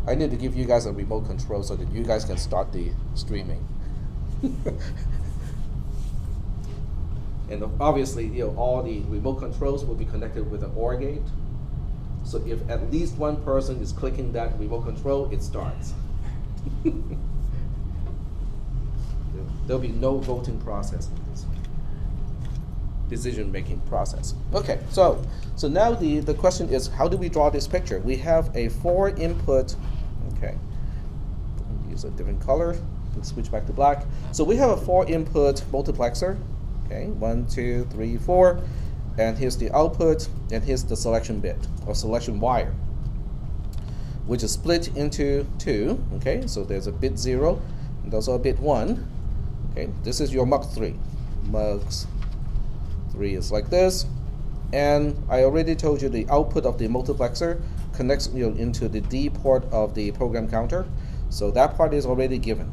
I need to give you guys a remote control so that you guys can start the streaming. And obviously, all the remote controls will be connected with an OR gate. So if at least one person is clicking that remote control, it starts. There'll be no voting process in this decision-making process. Okay, so now the question is, how do we draw this picture? We have a 4-input, okay, use a different color, let's switch back to black. So we have a 4-input multiplexer, okay, 1, 2, 3, 4, and here's the output, and here's the selection bit, or selection wire, which is split into 2, okay, so there's a bit 0, and also a bit 1, okay, this is your mux 3. Mux 3 is like this, and I already told you the output of the multiplexer connects into the D port of the program counter, so that part is already given.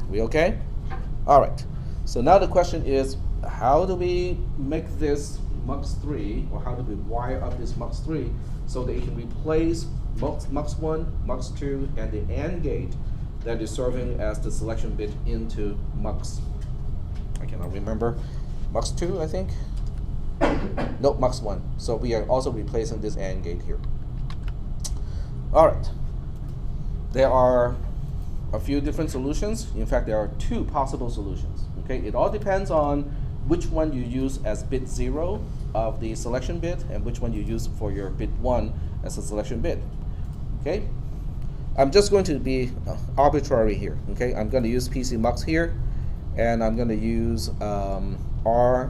We okay? All right, so now the question is, how do we make this mux 3, or how do we wire up this mux 3 so that it can replace mux 1, mux 2, and the AND gate that is serving as the selection bit into mux, I cannot remember, mux 2, I think? No, mux 1. So we are also replacing this AND gate here. All right. There are a few different solutions. In fact, there are 2 possible solutions. Okay, it all depends on which one you use as bit 0 of the selection bit and which one you use for your bit 1 as a selection bit. Okay, I'm just going to be arbitrary here. Okay, I'm going to use PC mux here, and I'm going to use RO0EN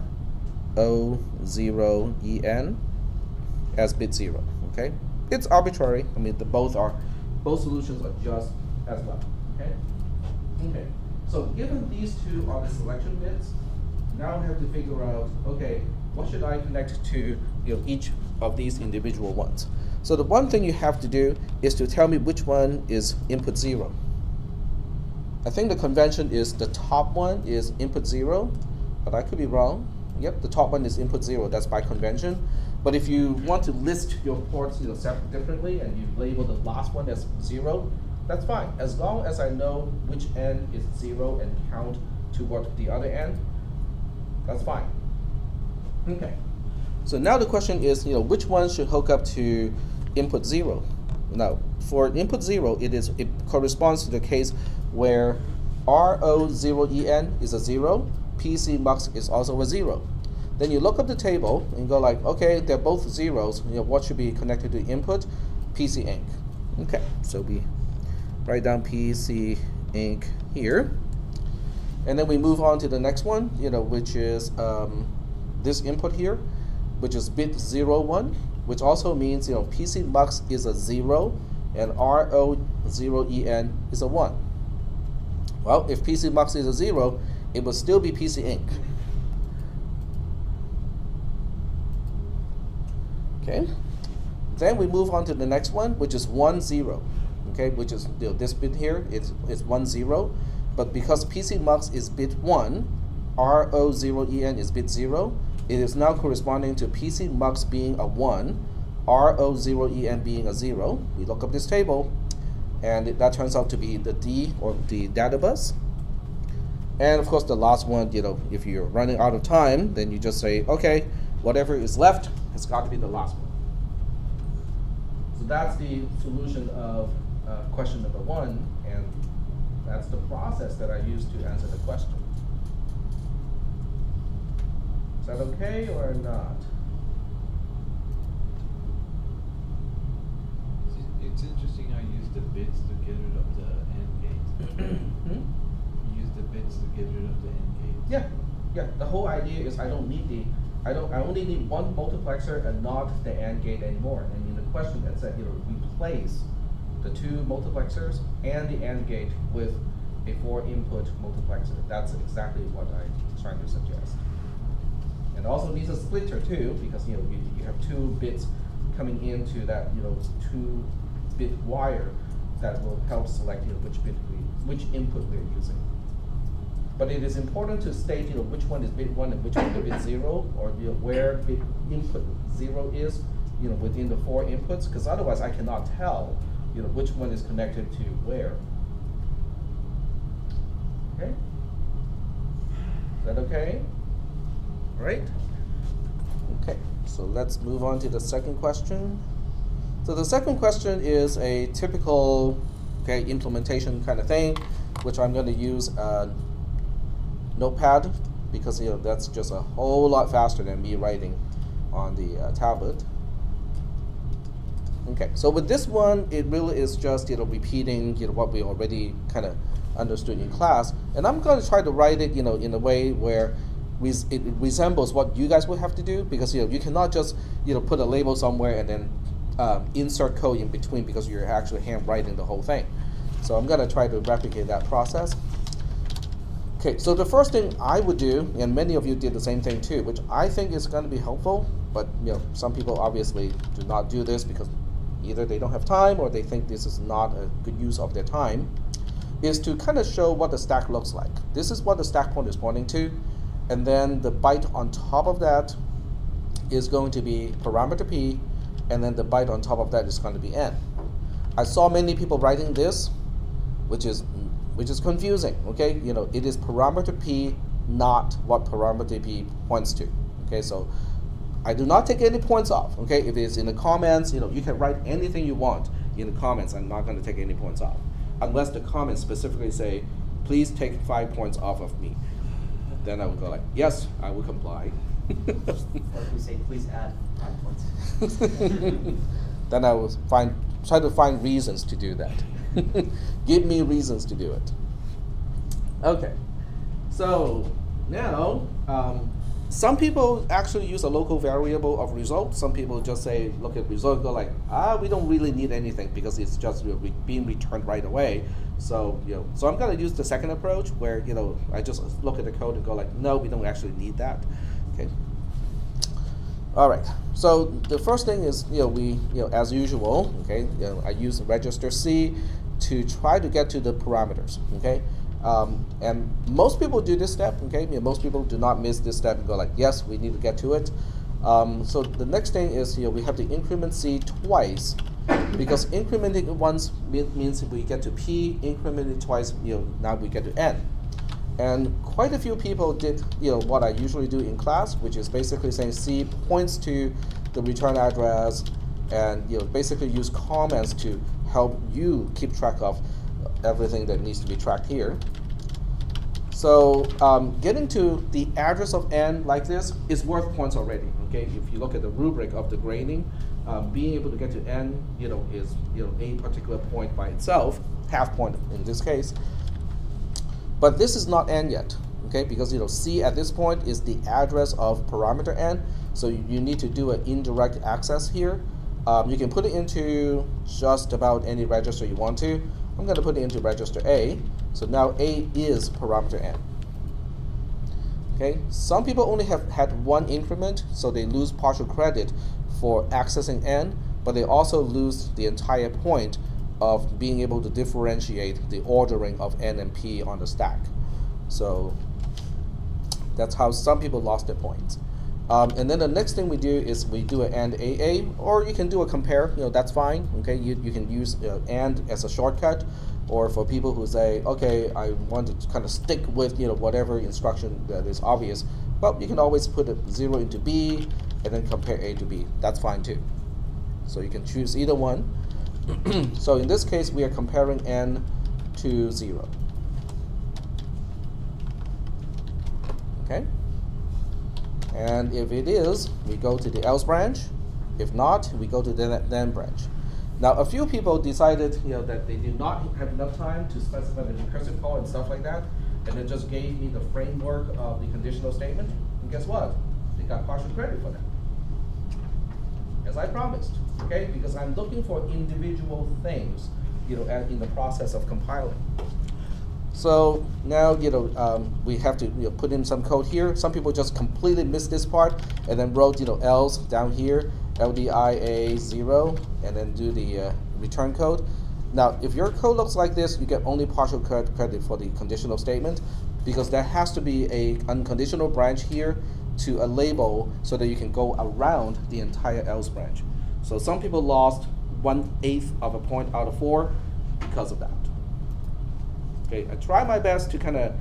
as bit 0. Okay, it's arbitrary. I mean, both solutions are just as well. Okay. Okay. So given these 2 are the selection bits, now we have to figure out, okay, what should I connect to each of these individual ones? So the one thing you have to do is to tell me which one is input 0. I think the convention is the top one is input 0, but I could be wrong. Yep, the top one is input 0, that's by convention. But if you want to list your ports differently and you label the last one as 0, that's fine. As long as I know which end is 0 and count toward the other end, that's fine. Okay. So now the question is, which one should hook up to input 0? Now, for input 0, it corresponds to the case where RO0EN is a 0, PC mux is also a 0. Then you look up the table and go like, okay, they're both zeros. What should be connected to input? PC inc. Okay, so we write down PC inc here, and then we move on to the next one, which is this input here, which is bit 01, which also means PC mux is a 0 and RO0EN is a 1. Well, if PC mux is a 0, it will still be PC inc. Okay. Then we move on to the next one, which is 10. Okay, which is this bit here is 10, but because PC mux is bit 1, RO0EN is bit 0, it is now corresponding to PC mux being a 1, RO0EN being a 0. We look up this table, and that turns out to be the D, or the data bus. And of course, the last one, if you're running out of time, then you just say, okay, whatever is left has got to be the last one. So that's the solution of question number 1, and that's the process that I used to answer the question. Is that okay or not? It's interesting how you use the bits to get rid of the AND gate. You use the bits to get rid of the AND gate. Yeah, yeah. The whole idea is I only need one multiplexer and not the AND gate anymore. And in the question it said, replace the 2 multiplexers and the AND gate with a 4-input multiplexer. That's exactly what I'm trying to suggest. And also needs a splitter too, because you have 2 bits coming into that 2-bit wire that will help select which input we're using. But it is important to state which one is bit 1 and which one is bit 0, or where bit input 0 is within the 4 inputs, because otherwise I cannot tell, which one is connected to where. Okay? Is that okay? All right? Okay, so let's move on to the second question. So the second question is a typical, implementation kind of thing, which I'm going to use Notepad, because that's just a whole lot faster than me writing on the tablet. Okay, so with this one, it really is just repeating what we already kind of understood in class, and I'm going to try to write it in a way where it resembles what you guys would have to do, because you cannot just put a label somewhere and then insert code in between, because you're actually handwriting the whole thing. So I'm going to try to replicate that process. Okay, so the first thing I would do, and many of you did the same thing too, which I think is going to be helpful, but some people obviously do not do this because either they don't have time or they think this is not a good use of their time, is to kind of show what the stack looks like. This is what the stack point is pointing to, and then the byte on top of that is going to be parameter p, and then the byte on top of that is going to be n. I saw many people writing this, which is confusing. Okay, it is parameter p, not what parameter p points to. Okay, so I do not take any points off. Okay, if it's in the comments, you can write anything you want in the comments. I'm not going to take any points off, unless the comments specifically say, please take 5 points off of me. Then I would go like, yes, I will comply. Or if we say, please add 5 points. Then I will try to find reasons to do that. Give me reasons to do it. Okay, so now some people actually use a local variable of result. Some people just say, look at result, go like, we don't really need anything because it's just being returned right away. So so I'm going to use the second approach where I just look at the code and go like, no, we don't actually need that. Okay. All right. So the first thing is we as usual, okay, I use register C to try to get to the parameters. Okay. And most people do this step, okay? Most people do not miss this step and go like, yes, we need to get to it. So the next thing is we have to increment C twice, because incrementing it once means we get to P, incrementing it twice, now we get to N. And quite a few people did what I usually do in class, which is basically saying C points to the return address, and basically use comments to help you keep track of everything that needs to be tracked here. So getting to the address of n like this is worth points already. Okay, if you look at the rubric of the grading, being able to get to n, is a particular point by itself, half point in this case. But this is not n yet, okay? Because C at this point is the address of parameter n, so you need to do an indirect access here. You can put it into just about any register you want to. I'm going to put it into register A. So now A is parameter n. Okay. Some people only have had one increment, so they lose partial credit for accessing n, but they also lose the entire point of being able to differentiate the ordering of n and p on the stack. So that's how some people lost their points. And then the next thing we do is we do an AND AA, or you can do a compare, that's fine. Okay, you can use AND as a shortcut, or for people who say, okay, I want to kind of stick with whatever instruction that is obvious, well, you can always put a 0 into B and then compare A to B. That's fine too. So you can choose either one. So in this case, we are comparing n to 0. Okay. And if it is, we go to the else branch. If not, we go to the then branch. Now, a few people decided that they did not have enough time to specify the recursive call and stuff like that, and then just gave me the framework of the conditional statement. And guess what? They got partial credit for that, as I promised. Okay, because I'm looking for individual things, in the process of compiling. So now, we have to put in some code here. Some people just completely missed this part and then wrote, else down here, LDIA 0, and then do the return code. Now, if your code looks like this, you get only partial credit for the conditional statement, because there has to be a unconditional branch here to a label so that you can go around the entire else branch. So some people lost 1/8 of a point out of 4 because of that. Okay, I try my best to kind of,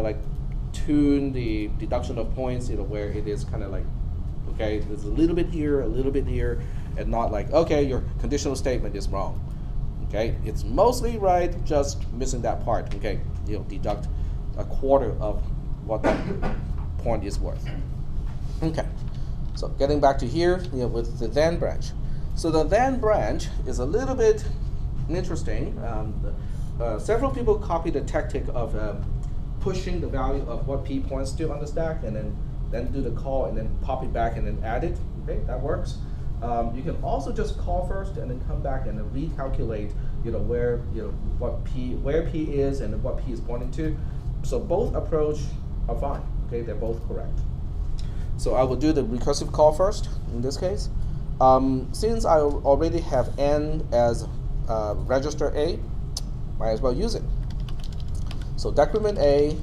like tune the deduction of points, where it is kind of like, okay, there's a little bit here, and not like, okay, your conditional statement is wrong. Okay, it's mostly right, just missing that part. Okay, deduct 1/4 of what that point is worth. Okay, so getting back to here, with the then branch. So the then branch is a little bit interesting. Several people copy the tactic of pushing the value of what p points to on the stack, and then do the call, and then pop it back, and then add it. Okay, that works. You can also just call first, and then come back and then recalculate, where where p is and what p is pointing to. So both approach are fine. Okay, they're both correct. So I will do the recursive call first in this case. Since I already have n as register A, might as well use it. So decrement A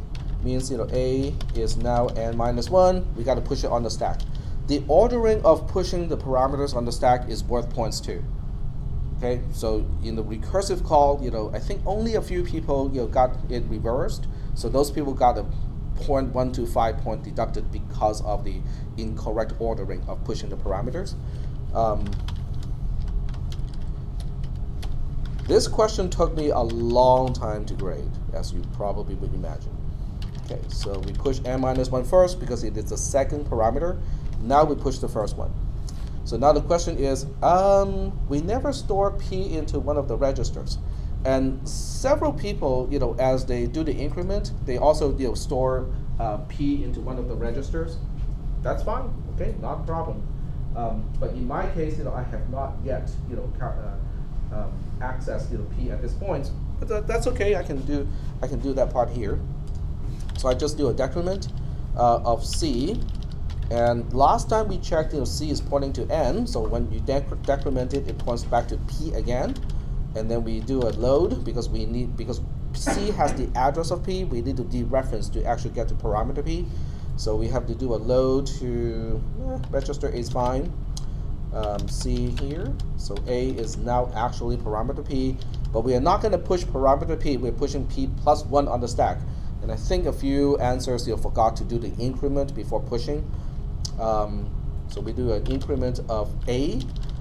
means A is now n minus 1. We got to push it on the stack. The ordering of pushing the parameters on the stack is worth points too. Okay, so in the recursive call, I think only a few people got it reversed. So those people got a 0.125 point deducted because of the incorrect ordering of pushing the parameters. This question took me a long time to grade, as you probably would imagine. Okay, so we push n minus 1 first because it is the second parameter. Now we push the first one. So now the question is, we never store p into one of the registers. And several people, as they do the increment, they also store p into one of the registers. That's fine, okay, not a problem. But in my case, I have not yet, accessed p at this point. But that's okay. I can do that part here. So I just do a decrement of c. And last time we checked, c is pointing to n. So when you decrement it, it points back to p again. And then we do a load because c has the address of p. We need to dereference to actually get to parameter p. So we have to do a load to register A is fine. C here. So A is now actually parameter p, but we are not going to push parameter p. We're pushing p plus 1 on the stack. And I think a few answers forgot to do the increment before pushing. So we do an increment of A.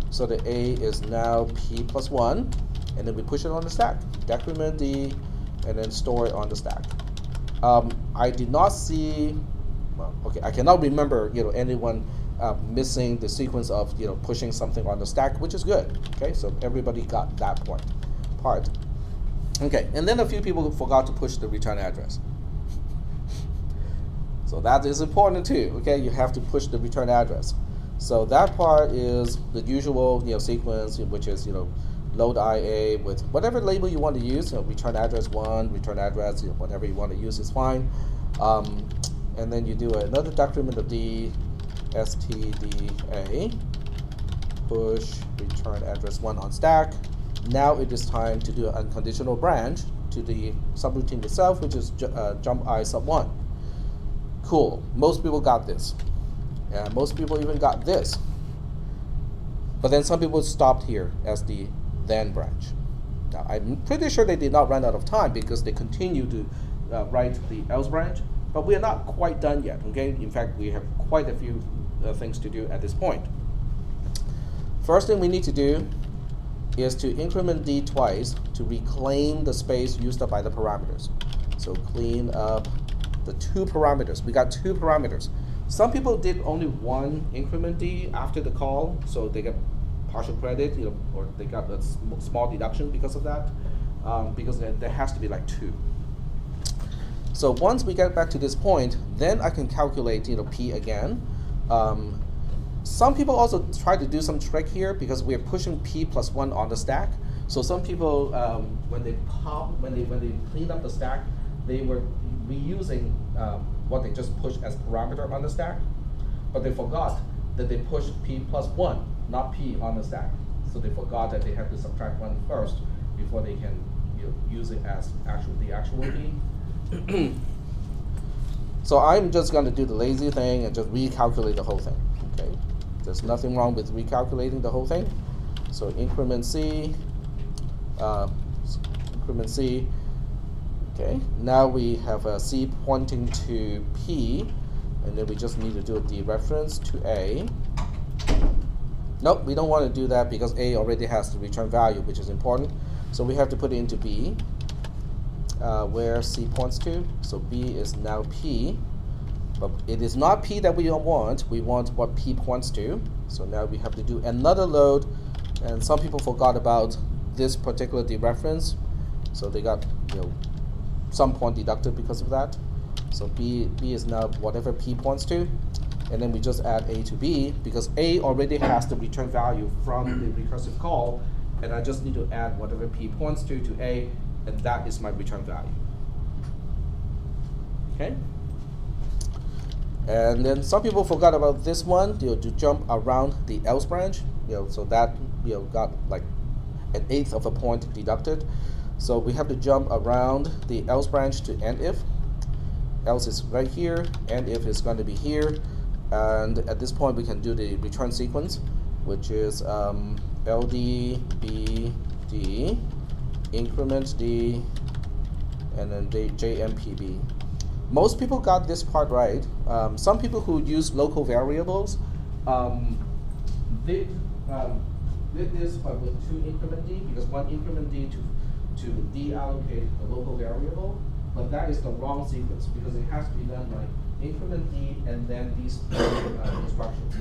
So the A is now p plus 1, and then we push it on the stack. Decrement D, and then store it on the stack. I did not see. Well, okay, I cannot remember anyone missing the sequence of pushing something on the stack, which is good. Okay, so everybody got that part. Okay, and then a few people forgot to push the return address. So that is important too. Okay, you have to push the return address. So that part is the usual sequence, which is load IA with whatever label you want to use. Return address 1, return address, whatever you want to use is fine. And then you do another decrement of D, stda, push return address 1 on stack. Now it is time to do an unconditional branch to the subroutine itself, which is jump I sub 1. Cool. Most people got this. And most people even got this. But then some people stopped here as the then branch. Now I'm pretty sure they did not run out of time because they continue to write the else branch. But we are not quite done yet, okay? In fact, we have quite a few things to do at this point. First thing we need to do is to increment D twice to reclaim the space used up by the parameters. So clean up the 2 parameters. We got 2 parameters. Some people did only 1 increment D after the call, so they get partial credit, or they got a small deduction because of that, because there has to be like 2. So once we get back to this point, then I can calculate p again. Some people also try to do some trick here because we're pushing p plus 1 on the stack. So some people, when they clean up the stack, they were reusing what they just pushed as parameter on the stack, but they forgot that they pushed p plus 1, not p on the stack. So they forgot that they have to subtract 1 first before they can use it as the actual p. So I'm just going to do the lazy thing and just recalculate the whole thing. Okay. There's nothing wrong with recalculating the whole thing. So increment C, okay, now we have a C pointing to P, and then we just need to do a dereference to A. Nope, we don't want to do that because A already has the return value, which is important. So we have to put it into B, where C points to. So B is now P, but it is not P that we want. We want what P points to. So now we have to do another load, and some people forgot about this particular dereference, so they got some point deducted because of that. So B is now whatever P points to, and then we just add A to B because A already has the return value from the recursive call, and I just need to add whatever P points to A, and that is my return value. Okay. And then some people forgot about this one, to jump around the else branch, so that got like 1/8 of a point deducted. So we have to jump around the else branch to end if. Else is right here, end if is going to be here, and at this point we can do the return sequence, which is LD, B, D, increment D, and then JMPB. Most people got this part right. Some people who use local variables did this, but with 2 increment D, because 1 increment D to deallocate the local variable, but that is the wrong sequence because it has to be done like increment D and then these instructions.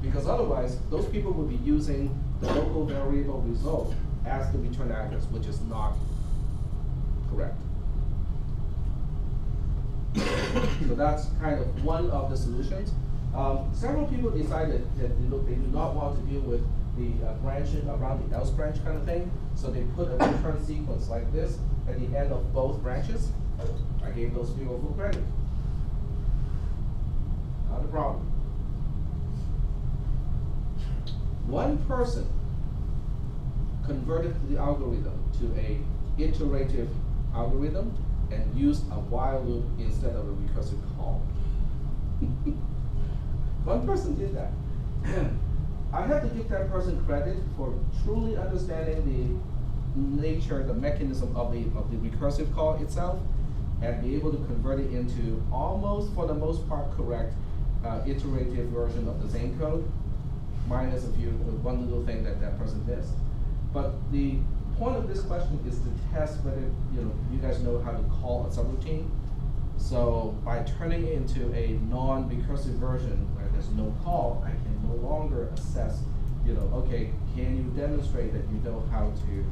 Because otherwise, those people will be using the local variable result as the return address, which is not correct. So that's kind of one of the solutions. Several people decided that they do not want to deal with the branching around the else branch kind of thing, so they put a return sequence like this at the end of both branches. I gave those people full credit. Not a problem. One person converted the algorithm to a iterative algorithm and used a while loop instead of a recursive call. One person did that. I have to give that person credit for truly understanding the nature, the mechanism of the recursive call itself, and be able to convert it into almost, for the most part, correct iterative version of the same code, minus one little thing that person missed. But the point of this question is to test whether you guys know how to call a subroutine. So by turning it into a non-recursive version where there's no call, I can no longer assess, okay, can you demonstrate that you know how to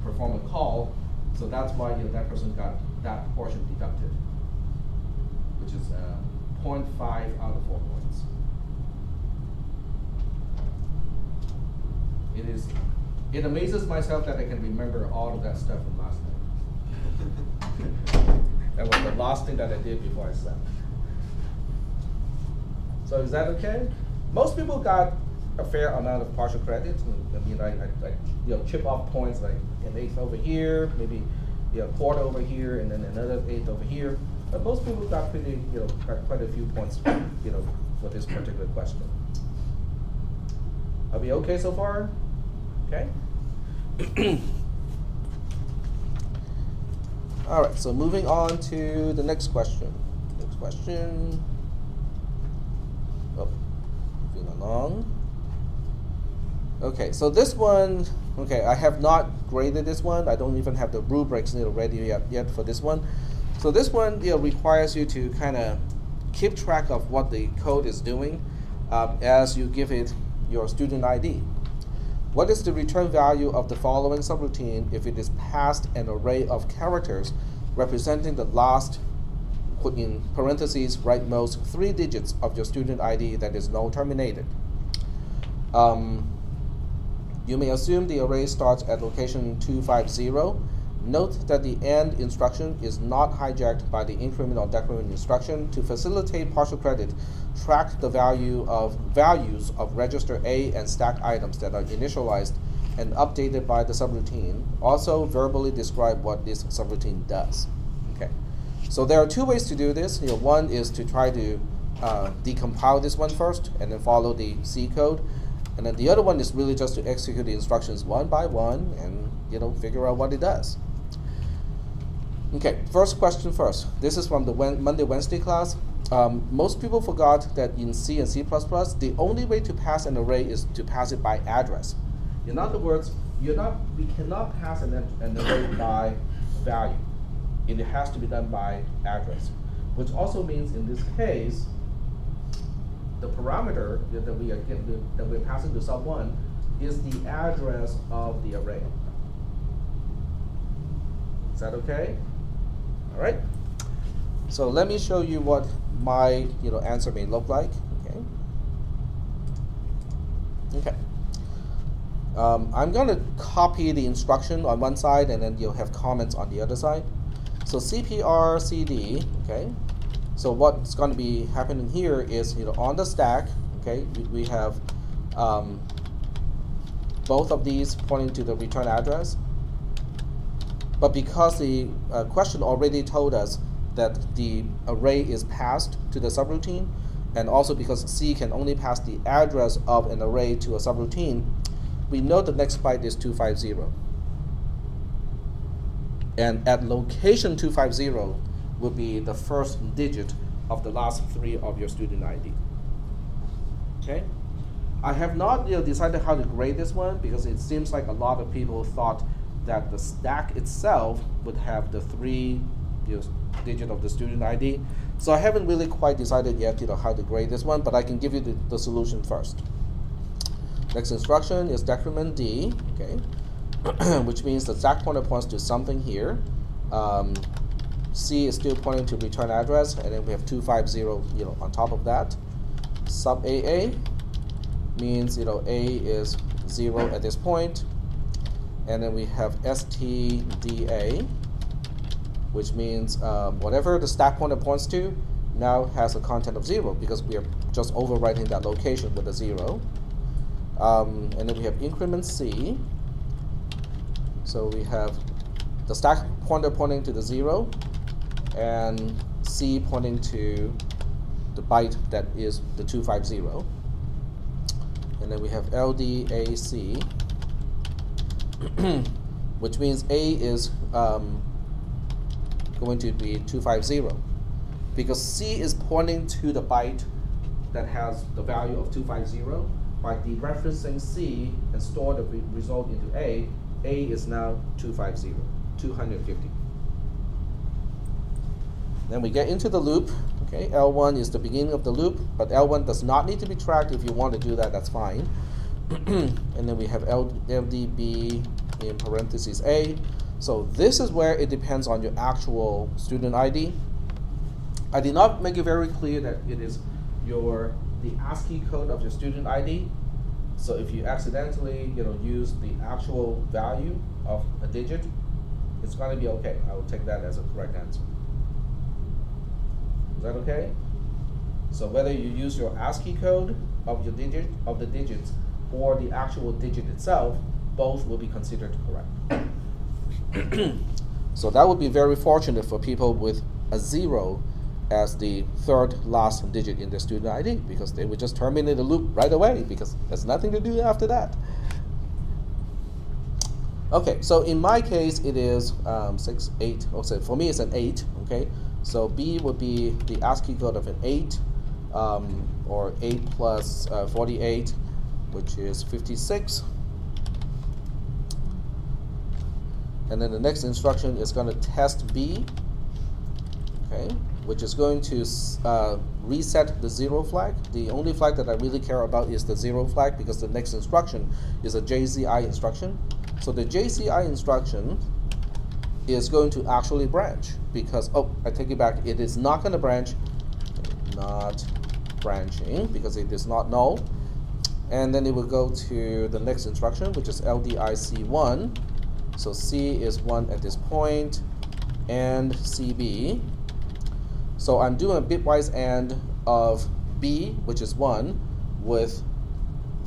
perform a call? So that's why that person got that portion deducted, which is 0.5 out of 4 points. It amazes myself that I can remember all of that stuff from last night. That was the last thing that I did before I slept. So is that okay? Most people got a fair amount of partial credit. I mean, I chip off points like 1/8 over here, maybe a quarter over here, and then another 1/8 over here. But most people got pretty, got quite a few points, for this particular question. Are we okay so far? Okay. All right, so moving on to the next question. Next question. Oh, moving along. Okay, so this one, okay, I have not graded this one. I don't even have the rubrics ready yet for this one. So this one requires you to kind of keep track of what the code is doing as you give it your student ID. What is the return value of the following subroutine if it is passed an array of characters representing the last, put in parentheses, rightmost 3 digits of your student ID that is null terminated? You may assume the array starts at location 250. Note that the AND instruction is not hijacked by the increment or decrement instruction. To facilitate partial credit, track the values of register A and stack items that are initialized and updated by the subroutine. Also verbally describe what this subroutine does. Okay, so there are 2 ways to do this. One is to try to decompile this one first and then follow the C code. And then the other one is really just to execute the instructions one by one and figure out what it does. Okay, first question first. This is from the Monday, Wednesday class. Most people forgot that in C and C++, the only way to pass an array is to pass it by address. In other words, we cannot pass an array by value. It has to be done by address, which also means in this case, the parameter that we're passing to sub1 is the address of the array. Is that okay? All right. So let me show you what my answer may look like. Okay. I'm going to copy the instruction on one side, and then you'll have comments on the other side. So CPR CD. Okay. So what's going to be happening here is on the stack. Okay, we have both of these pointing to the return address. But because the question already told us that the array is passed to the subroutine, and also because C can only pass the address of an array to a subroutine, we know the next byte is 250. And at location 250 will be the first digit of the last 3 of your student ID. Okay? I have not decided how to grade this one because it seems like a lot of people thought that the stack itself would have the 3 digit of the student ID. So I haven't really quite decided yet how to grade this one, but I can give you the solution first. Next instruction is decrement D, okay, which means the stack pointer points to something here. C is still pointing to return address, and then we have 250 on top of that. Sub AA means A is 0 at this point. And then we have STDA, which means whatever the stack pointer points to now has a content of 0 because we are just overwriting that location with a 0. And then we have increment C. So we have the stack pointer pointing to the 0 and C pointing to the byte that is the 250. And then we have LDAC, which means A is going to be 250 because C is pointing to the byte that has the value of 250. By dereferencing C and store the result into A is now 250. Then we get into the loop. Okay, L1 is the beginning of the loop, but L1 does not need to be tracked. If you want to do that, that's fine. And then we have LDB in parentheses A. So this is where it depends on your actual student ID. I did not make it very clear that it is the ASCII code of your student ID. So if you accidentally use the actual value of a digit, it's going to be okay. I will take that as a correct answer. Is that okay? So whether you use your ASCII code of the digits or the actual digit itself, both will be considered correct. So that would be very fortunate for people with a 0 as the third last digit in their student ID, because they would just terminate the loop right away because there's nothing to do after that. Okay, so in my case it is 6, 8. Okay, for me it's an 8. Okay, so B would be the ASCII code of an 8, or 8 plus 48, which is 56. And then the next instruction is going to test B, okay, which is going to reset the 0 flag. The only flag that I really care about is the 0 flag because the next instruction is a JCI instruction. So the JCI instruction is going to actually branch because, oh, I take it back, it is not going to branch, not branching because it is not null. And then it will go to the next instruction, which is LDIC1. So C is 1 at this point, and CB. So I'm doing a bitwise AND of B, which is 1, with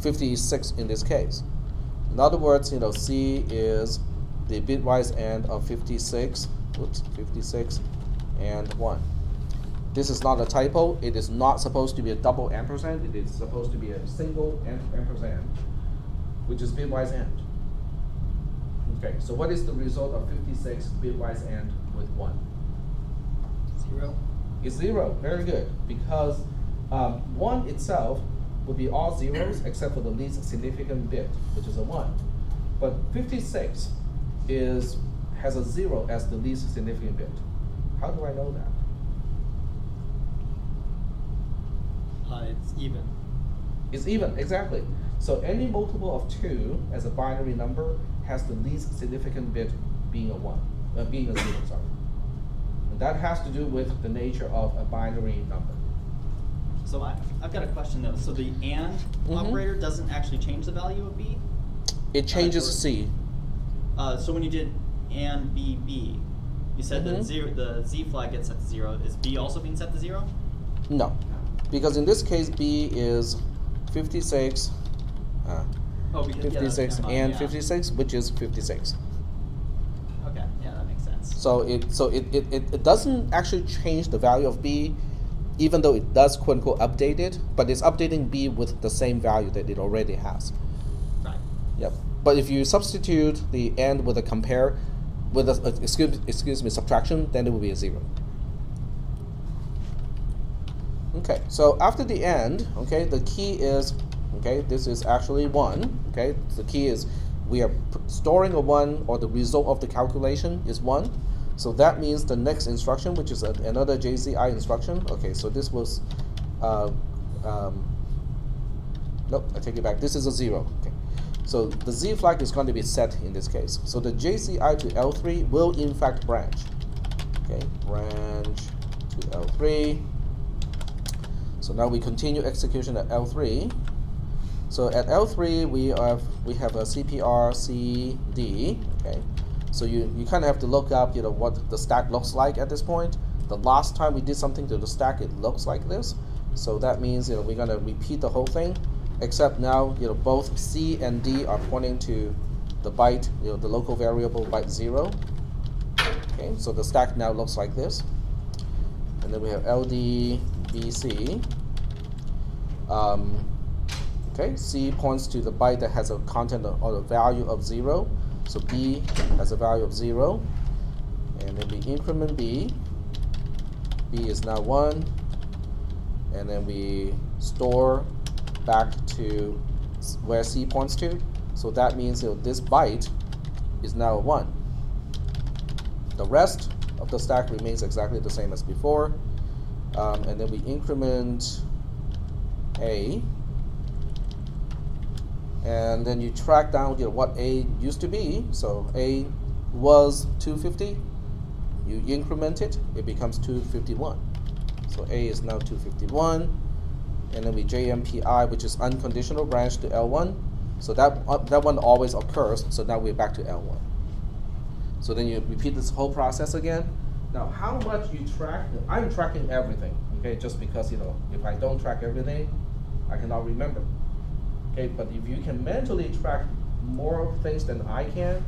56 in this case. In other words, C is the bitwise AND of 56, oops, 56 and 1. This is not a typo. It is not supposed to be a double ampersand. It is supposed to be a single ampersand, which is bitwise AND. Okay, so what is the result of 56 bitwise AND with 1? 0. It's 0. Very good. Because 1 itself would be all zeros except for the least significant bit, which is a 1. But 56 has a 0 as the least significant bit. How do I know that? It's even. It's even, exactly. So any multiple of 2 as a binary number has the least significant bit being a 1, being a 0, sorry. And that has to do with the nature of a binary number. So I've got a question though. So the AND operator doesn't actually change the value of B? It changes C. So when you did AND B, B, you said that the Z flag gets set to 0. Is B also being set to 0? No, because in this case B is 56, Because, 56 and 56, which is 56. Okay, yeah, that makes sense. So it doesn't actually change the value of B, even though it does quote unquote update it, but it's updating B with the same value that it already has. Right. Yep. But if you substitute the AND with a compare, with a excuse me subtraction, then it will be a 0. Okay. So after the AND, okay, the key is, okay, this is actually 1. Okay. The key is we are storing a 1, or the result of the calculation is 1. So that means the next instruction, which is another JCI instruction. Okay, so this was, nope, I take it back. This is a 0. Okay, so the Z flag is going to be set in this case. So the JCI to L3 will in fact branch. Okay, branch to L3. So now we continue execution at L3. So at L3 we have a CPR CD. Okay. So you kind of have to look up, what the stack looks like at this point. The last time we did something to the stack, it looks like this. So that means, we're gonna repeat the whole thing, except now, both C and D are pointing to the byte, the local variable byte 0. Okay, so the stack now looks like this. And then we have LD, BC. Okay, C points to the byte that has a content or the value of 0. So B has a value of 0, and then we increment B. B is now 1, and then we store back to where C points to. So that means this byte is now a 1. The rest of the stack remains exactly the same as before, and then we increment A. And then you track down what A used to be. So A was 250. You increment it, it becomes 251. So A is now 251. And then we JMPI, which is unconditional branch to L1. So that one always occurs. So now we're back to L1. So then you repeat this whole process again. Now how much you track? I'm tracking everything. Okay, just because if I don't track everything, I cannot remember. Okay, but if you can mentally track more things than I can,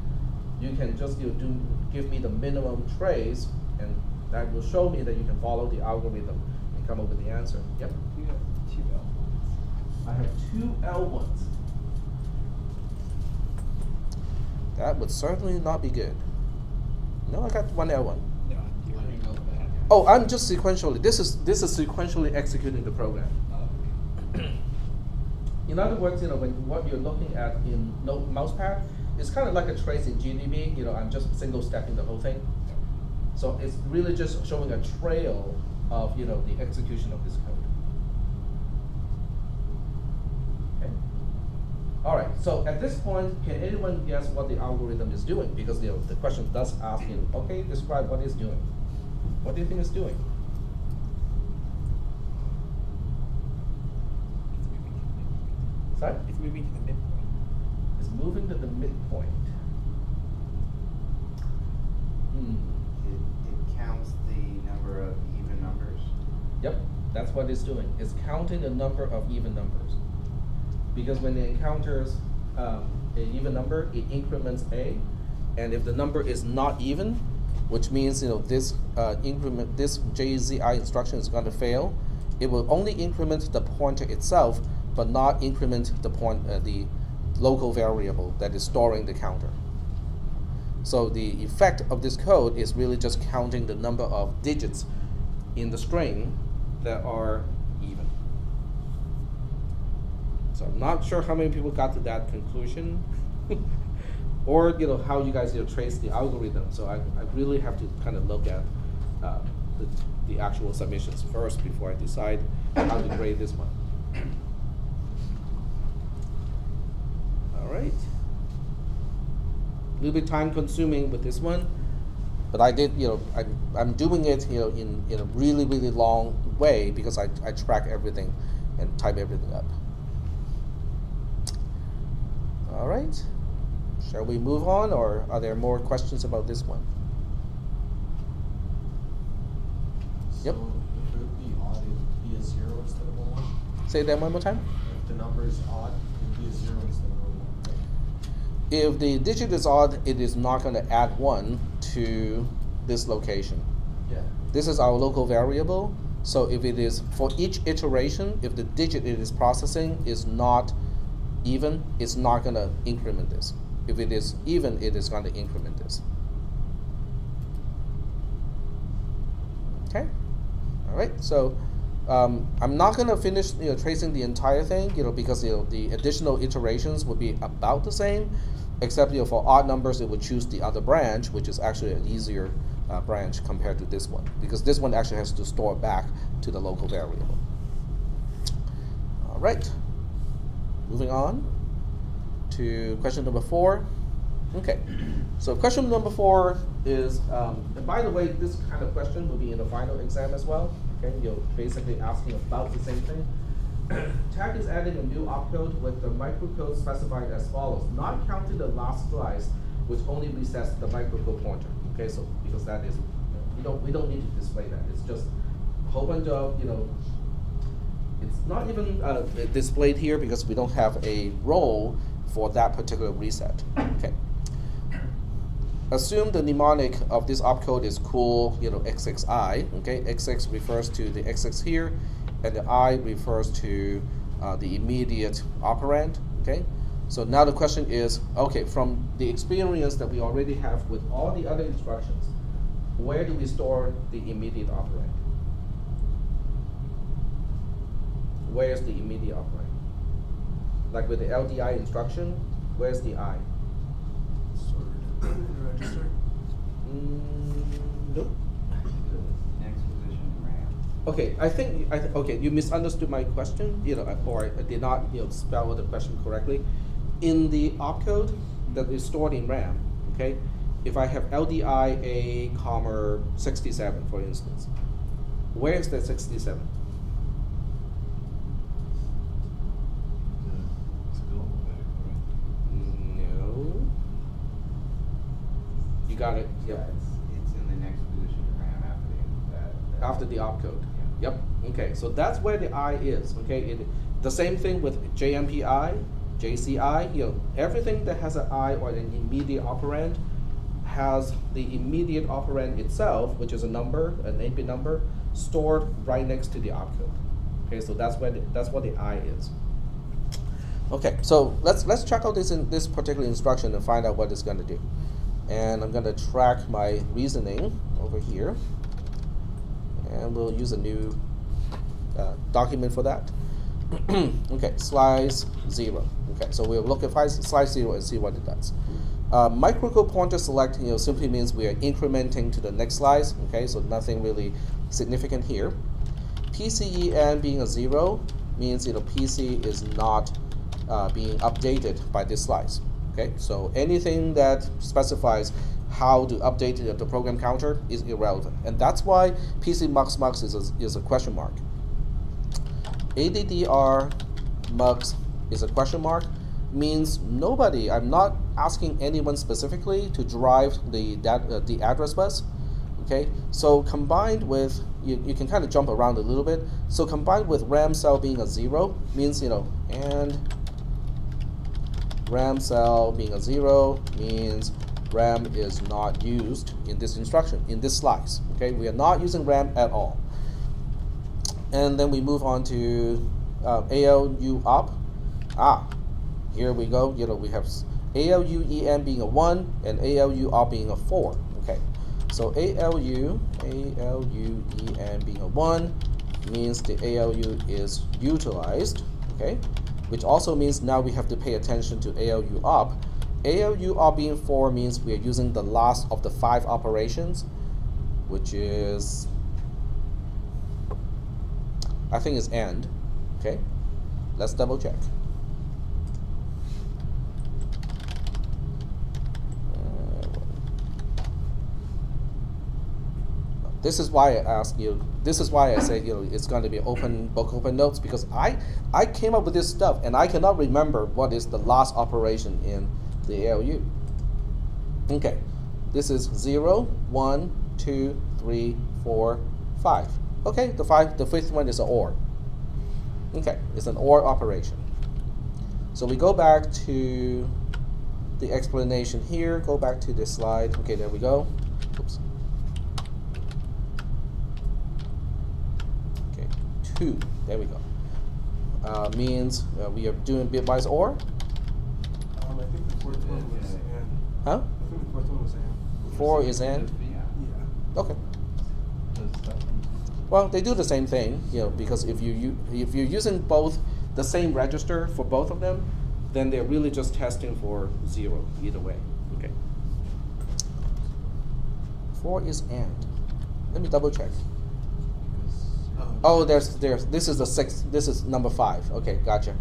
you can just give me the minimum trace, and that will show me that you can follow the algorithm and come up with the answer. Yep. You have 2 L1s. I have 2 L1s. That would certainly not be good. No, I got 1 L1. No, you already know that. Oh, I'm just sequentially. This is sequentially executing the program. In other words, when what you're looking at in mousepad, it's kind of like a trace in GDB. I'm just single stepping the whole thing. So it's really just showing a trail of the execution of this code. Okay. All right. So at this point, can anyone guess what the algorithm is doing? Because the question does ask okay, describe what it's doing. What do you think it's doing? Sorry? It's moving to the midpoint. It's moving to the midpoint. It counts the number of even numbers. Yep, that's what it's doing. It's counting the number of even numbers. Because when it encounters an even number, it increments A. And if the number is not even, which means this increment, this JZI instruction is going to fail. It will only increment the pointer itself, but not increment the local variable that is storing the counter. So the effect of this code is really just counting the number of digits in the string that are even. So I'm not sure how many people got to that conclusion, or how you guys trace the algorithm. So I really have to kind of look at the actual submissions first before I decide how to grade this one. All right. A little bit time consuming with this one, but I did, I'm doing it, in a really, really long way because I track everything and type everything up. All right. Shall we move on, or are there more questions about this one? So Yep. if it would be odd, it would be a 0 instead of a 1. Say that one more time. If the number is odd, it would be a 0 instead of a 1. Right? If the digit is odd, it is not going to add 1 to this location. Yeah. This is our local variable. So if it is, for each iteration, if the digit it is processing is not even, it's not going to increment this. If it is even, it is going to increment this. Okay. All right. So I'm not going to finish tracing the entire thing, because the additional iterations would be about the same, except for odd numbers it would choose the other branch, which is actually an easier branch compared to this one, because this one actually has to store back to the local variable. All right. Moving on to question number 4. Okay. So question number 4 is, and by the way, this kind of question will be in the final exam as well. Okay, you're basically asking about the same thing. Tag is adding a new opcode with the microcode specified as follows, not counting the last slice, which only resets the microcode pointer. Okay, so because that is, we don't need to display that. It's just a whole bunch of, it's not even displayed here because we don't have a role for that particular reset. Okay. Assume the mnemonic of this opcode is cool, XXI. Okay, XX refers to the XX here, and the I refers to the immediate operand. Okay, so now the question is, okay, from the experience that we already have with all the other instructions, where do we store the immediate operand? Where's the immediate operand? Like with the LDI instruction, where's the I? Stored in the register. Nope. Next position in RAM. Okay, I think okay, you misunderstood my question, or I did not spell the question correctly. In the opcode that is stored in RAM, okay, if I have LDI A, 67, for instance, where is that 67? It's a global variable, right? No. You got it. Yeah, Yep. it's in the next position in RAM after the After the opcode. Yeah. Yep. Okay. So that's where the I is. Okay. The same thing with JMPI, JCI. Everything that has an I or an immediate operand has the immediate operand itself, which is a number, an 8-bit number, stored right next to the opcode. Okay. So that's what the I is. Okay. So let's check out this particular instruction and find out what it's going to do. And I'm going to track my reasoning over here, and we'll use a new document for that. Okay, slice 0. Okay, so we'll look at slice 0 and see what it does. Microcode pointer select simply means we are incrementing to the next slice. Okay, so nothing really significant here. PCEN being a 0 means PC is not being updated by this slice. Okay, so anything that specifies how to update the program counter is irrelevant, and that's why PC mux is a question mark. ADDR mux is a question mark, means nobody. I'm not asking anyone specifically to drive the address bus. Okay, so combined with you can kind of jump around a little bit. So combined with RAM cell being a 0 means and RAM cell being a 0 means RAM is not used in this instruction, in this slice. Okay, we are not using RAM at all. And then we move on to ALU op. Here we go. We have ALUEN being a 1 and ALU op being a 4. Okay, so ALUEN being a 1 means the ALU is utilized. Okay, which also means now we have to pay attention to ALU op. ALU op being 4 means we are using the last of the 5 operations, which is, I think is AND. Okay, let's double check. This is why I asked you. This is why I say it's going to be open book, open notes, because I came up with this stuff and I cannot remember what is the last operation in the ALU. Okay, this is 0, 1, 2, 3, 4, 5. Okay, the 5th one is an OR. Okay, it's an OR operation. So we go back to the explanation here. Go back to this slide. Okay, there we go. Oops. 2. There we go. Means we are doing bitwise OR. I think the fourth one was AND. Huh? I think the fourth one was AND. 4 is AND. Yeah. Okay. Well, they do the same thing, because if you're using both the same register for both of them, then they're really just testing for 0 either way. Okay. 4 is AND. Let me double check. Oh, this is the 6th. This is number 5. Okay, gotcha.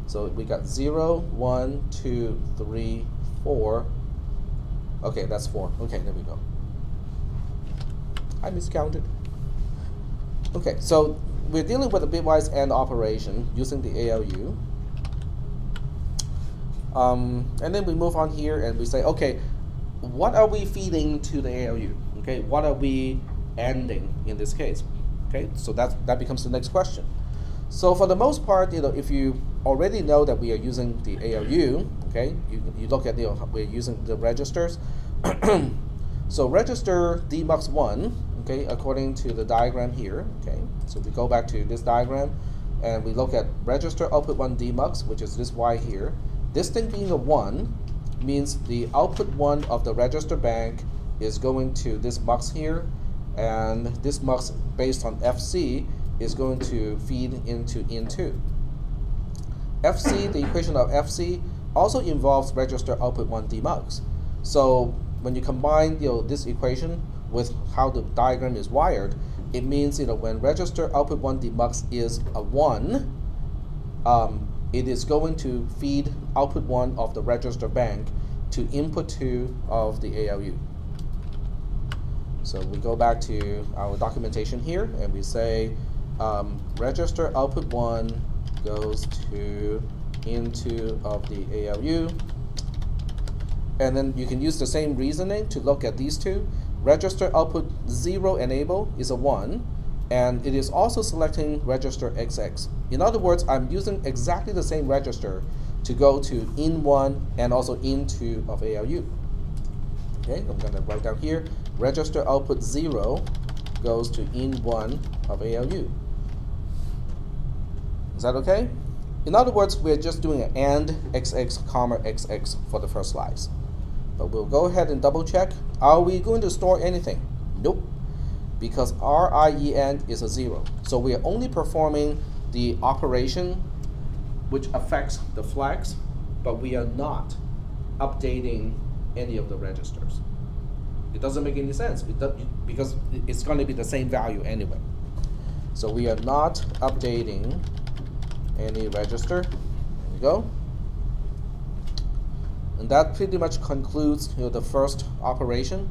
So we got 0, 1, 2, 3, 4. Okay, that's 4. Okay, there we go. I miscounted. Okay, so we're dealing with a bitwise AND operation using the ALU. And then we move on here and we say, okay, what are we feeding to the ALU? Okay, what are we ANDing in this case? Okay, so that becomes the next question. So for the most part, if you already know that we are using the ALU, okay, you look at we're using the registers. So register DMUX1, okay, according to the diagram here, okay. So we go back to this diagram and we look at register output 1 DMUX, which is this Y here. This thing being a 1 means the output 1 of the register bank is going to this MUX here, and this MUX based on FC is going to feed into IN2. FC, the equation of FC, also involves register output 1 DMUX. So when you combine this equation with how the diagram is wired, it means when register output 1 DMUX is a 1, it is going to feed output 1 of the register bank to input 2 of the ALU. So we go back to our documentation here and we say register output 1 goes to IN2 of the ALU. And then you can use the same reasoning to look at these two. Register output 0 enable is a 1, and it is also selecting register XX. In other words, I'm using exactly the same register to go to IN1 and also IN2 of ALU. Okay, I'm going to write down here, register output 0 goes to IN1 of ALU. Is that okay? In other words, we're just doing an AND XX, comma XX for the first slice. But we'll go ahead and double check. Are we going to store anything? Nope, because RIEN is a 0. So we are only performing the operation which affects the flags, but we are not updating any of the registers. It doesn't make any sense because it's going to be the same value anyway. So we are not updating any register. There we go. And that pretty much concludes the first operation.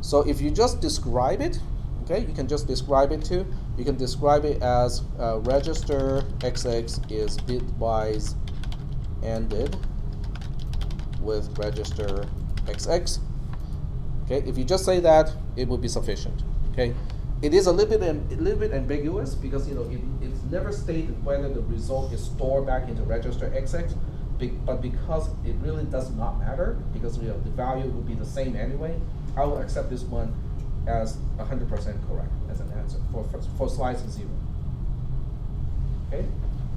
So if you just describe it, okay, you can just describe it too. You can describe it as register XX is bitwise ANDed with register XX. Okay, if you just say that, it will be sufficient. Okay, it is a little bit ambiguous because it's never stated whether the result is stored back into register XX but because it really does not matter, because the value would be the same anyway, I will accept this one as 100% correct as an answer for slice 0. Okay?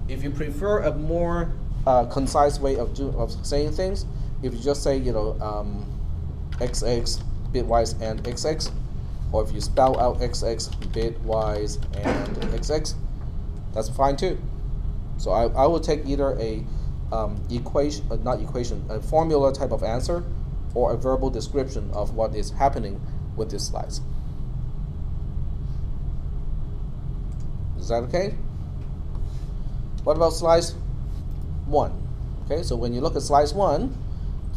If you prefer a more concise way of saying things, if you just say, XX bitwise and XX, or if you spell out XX bitwise and XX, that's fine too. So I will take either a a formula type of answer, or a verbal description of what is happening with this slice. Is that okay? What about slice 1? Okay, so when you look at slice 1,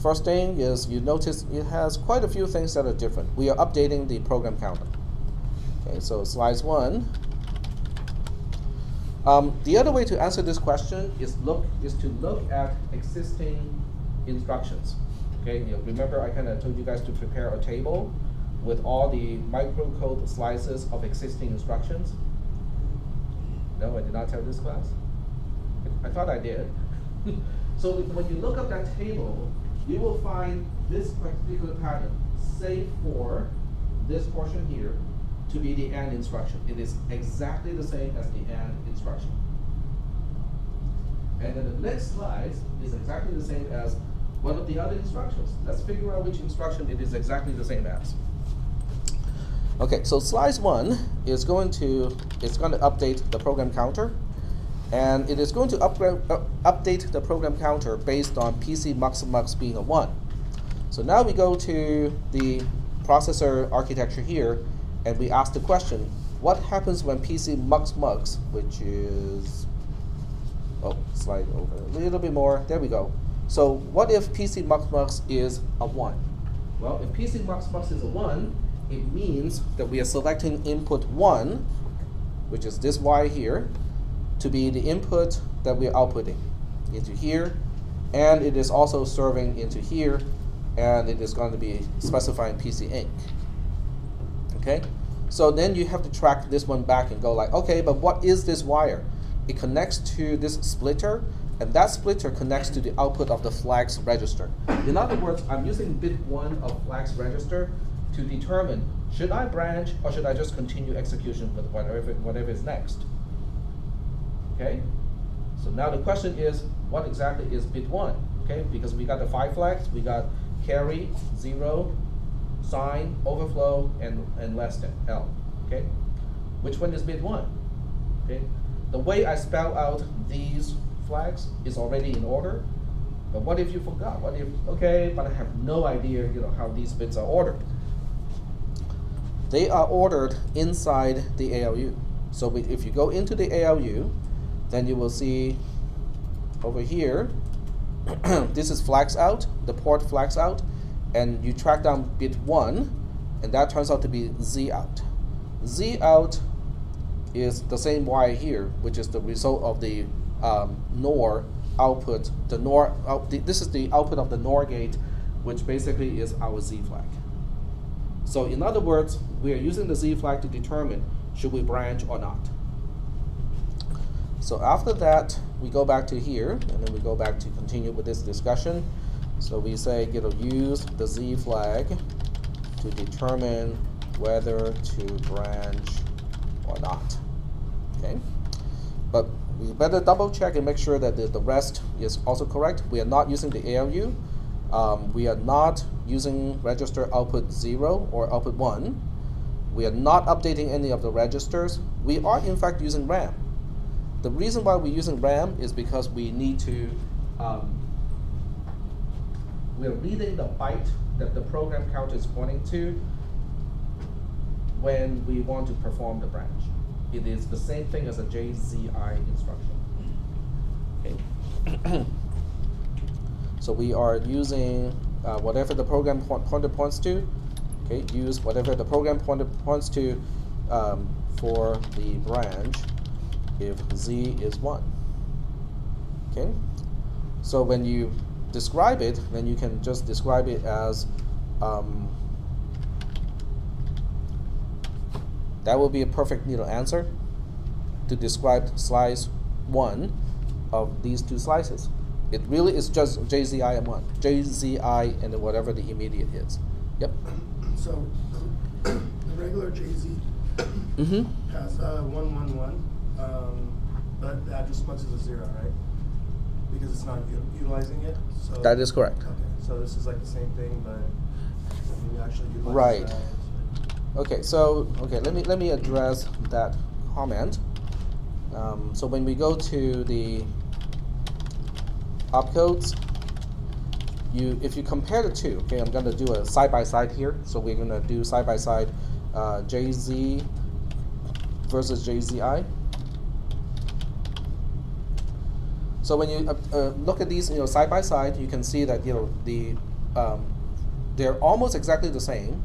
first thing is you notice it has quite a few things that are different. We are updating the program counter. Okay, so slice 1. The other way to answer this question is to look at existing instructions. Okay, remember I kind of told you guys to prepare a table with all the microcode slices of existing instructions. No, I did not tell this class. I thought I did. So when you look up that table, you will find this particular pattern, save for this portion here, to be the AND instruction. It is exactly the same as the AND instruction. And then the next slide is exactly the same as one of the other instructions. Let's figure out which instruction it is exactly the same as. Okay, so slice 1 is going to update the program counter, and it is going to update the program counter based on PC mux being a 1. So now we go to the processor architecture here, and we ask the question, what happens when PC mux, which is, slide over a little bit more, there we go. So what if PC mux is a 1? Well, if PC mux is a 1, it means that we are selecting input 1, which is this Y here, to be the input that we are outputting into here, and it is also serving into here, and it is going to be specifying PC Inc. Okay, so then you have to track this one back and go like, okay, but what is this wire? It connects to this splitter, and that splitter connects to the output of the flags register. In other words, I'm using bit 1 of flags register to determine, should I branch or should I just continue execution with whatever is next? Okay, so now the question is, what exactly is bit 1? Okay, because we got the 5 flags, we got carry, 0, sign, overflow, and less than, L. Okay, which one is bit 1? Okay, the way I spell out these flags is already in order, but what if you forgot? What if, okay, but I have no idea, how these bits are ordered. They are ordered inside the ALU. So if you go into the ALU, then you will see over here, this is flags out, the port flags out, and you track down bit 1, and that turns out to be Z out. Z out is the same Y here, which is the result of the NOR output. This is the output of the NOR gate, which basically is our Z flag. So in other words, we are using the Z flag to determine should we branch or not. So after that, we go back to here, and then we go back to continue with this discussion. So we say, use the Z flag to determine whether to branch or not. Okay, but we better double check and make sure that the rest is also correct. We are not using the ALU. We are not using register output 0 or output 1. We are not updating any of the registers. We are in fact using RAM. The reason why we're using RAM is because we need to, we're reading the byte that the program counter is pointing to when we want to perform the branch. It is the same thing as a JZI instruction. Okay. So we are using whatever the program pointer points to. Okay, use whatever the program pointer points to for the branch if Z is 1. Okay, so when you describe it, then you can just describe it as that will be a perfect answer to describe slice 1 of these two slices. It really is just JZI and 1. JZI and then whatever the immediate is. Yep. So the regular JZ has 111, but the address much is a 0, right? Because it's not utilizing it. So That is correct. Okay, so this is like the same thing, but when you actually utilize Right. that, Okay, so let me address that comment. So when we go to the opcodes, if you compare the two, okay, I'm going to do a side by side here. So we're going to do side by side JZ versus JZI. So when you look at these, side by side, you can see that they're almost exactly the same.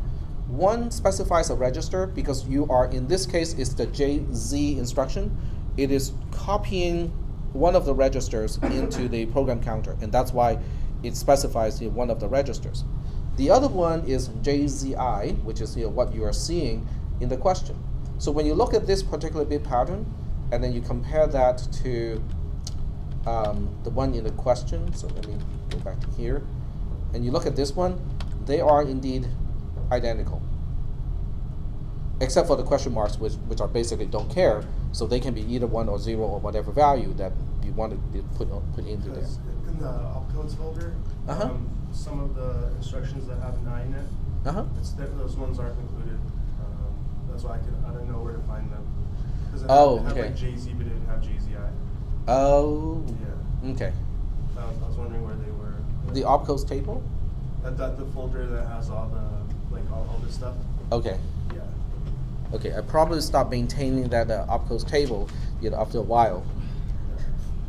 One specifies a register because you are, in this case, it's the JZ instruction. It is copying one of the registers into the program counter, and that's why it specifies one of the registers. The other one is JZI, which is what you are seeing in the question. So when you look at this particular bit pattern, and then you compare that to the one in the question, so let me go back to here, and you look at this one, they are indeed identical, except for the question marks, which are basically don't care, so they can be either 1 or 0 or whatever value that you want to put into there. in the opcodes folder, some of the instructions that have 9 in it, those ones aren't included. That's why I didn't know where to find them. Because it had like JZ, but it didn't have JZI. Oh. Yeah. Okay. I was wondering where they were. The opcodes table? The folder that has all the all this stuff. Okay. Yeah. Okay. I probably stopped maintaining that opcodes table, after a while.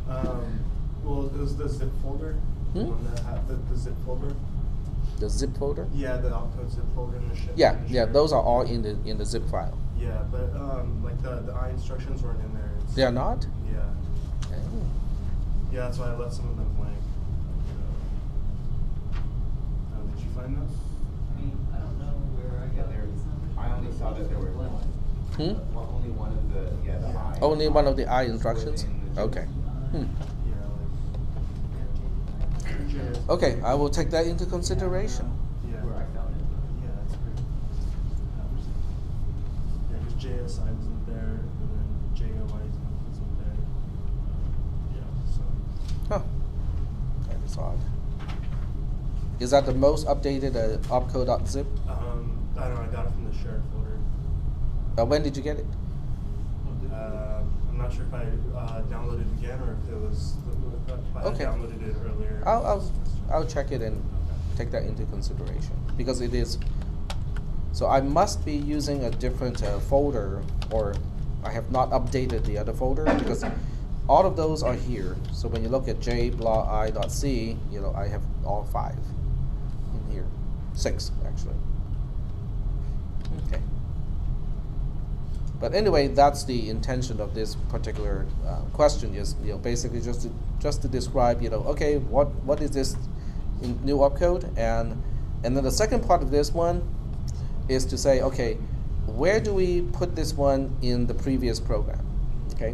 Well, it was the zip folder. The one that had the zip folder. The zip folder? Yeah, the opcode zip folder in the ship. Yeah. Those are all in the zip file. Yeah, but like the I instructions weren't in there. They are not? Yeah. Oh. Yeah, that's why I left some of them blank. Did you find them? I mean, I don't know where I got these numbers. I only saw that there were only one of the I. Only one of the I instructions? Okay. Yeah, like Okay, I will take that into consideration. Yeah. Where I found it. Yeah, that's pretty. Yeah, because JSI wasn't there, and then JOI wasn't there. Yeah, so. Huh. That is odd. Is that the most updated opcode.zip? I don't know, I got it from the shared folder. When did you get it? I'm not sure if I downloaded it again or if it was if I Okay. downloaded it earlier. I'll check it and take that into consideration because it is. So I must be using a different folder, or I have not updated the other folder because all of those are here. So when you look at j.i.c, I have all 5 in here, 6 actually. Okay. But anyway, that's the intention of this particular question is, basically just to describe, okay, what is this in new opcode, and then the second part of this one is to say, okay, where do we put this one in the previous program? Okay.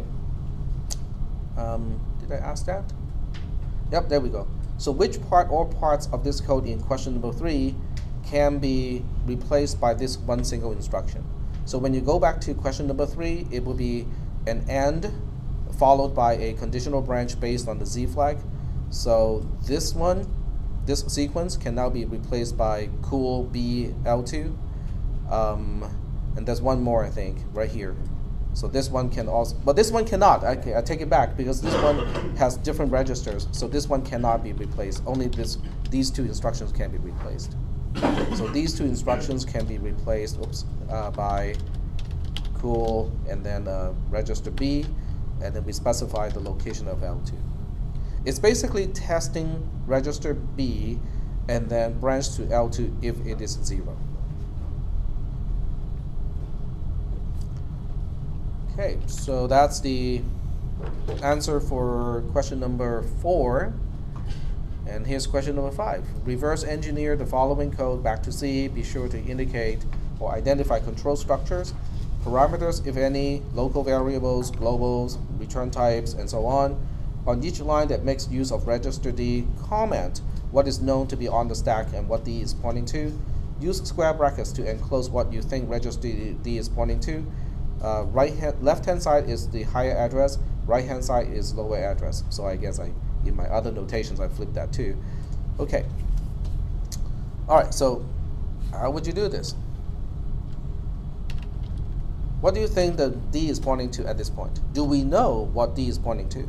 Did I ask that? Yep, there we go. So which part or parts of this code in question number 3 can be replaced by this one single instruction? So when you go back to question number 3, it will be an AND followed by a conditional branch based on the Z flag. So this sequence can now be replaced by cool BL2. And there's one more, I think, right here. So this one can also, but this one cannot. I take it back because this one has different registers. So this one cannot be replaced. Only these 2 instructions can be replaced. So these 2 instructions can be replaced by cool and then register B, and then we specify the location of L2. It's basically testing register B and then branch to L2 if it is 0. Okay, so that's the answer for question number 4. And here's question number 5. Reverse engineer the following code back to C. Be sure to indicate or identify control structures, parameters, if any, local variables, globals, return types, and so on. on each line that makes use of register D, comment what is known to be on the stack and what D is pointing to. Use square brackets to enclose what you think register D is pointing to. Left-hand side is the higher address, right-hand side is lower address. So I guess in my other notations I flipped that too. Okay. All right, so how would you do this? What do you think that D is pointing to at this point? Do we know what D is pointing to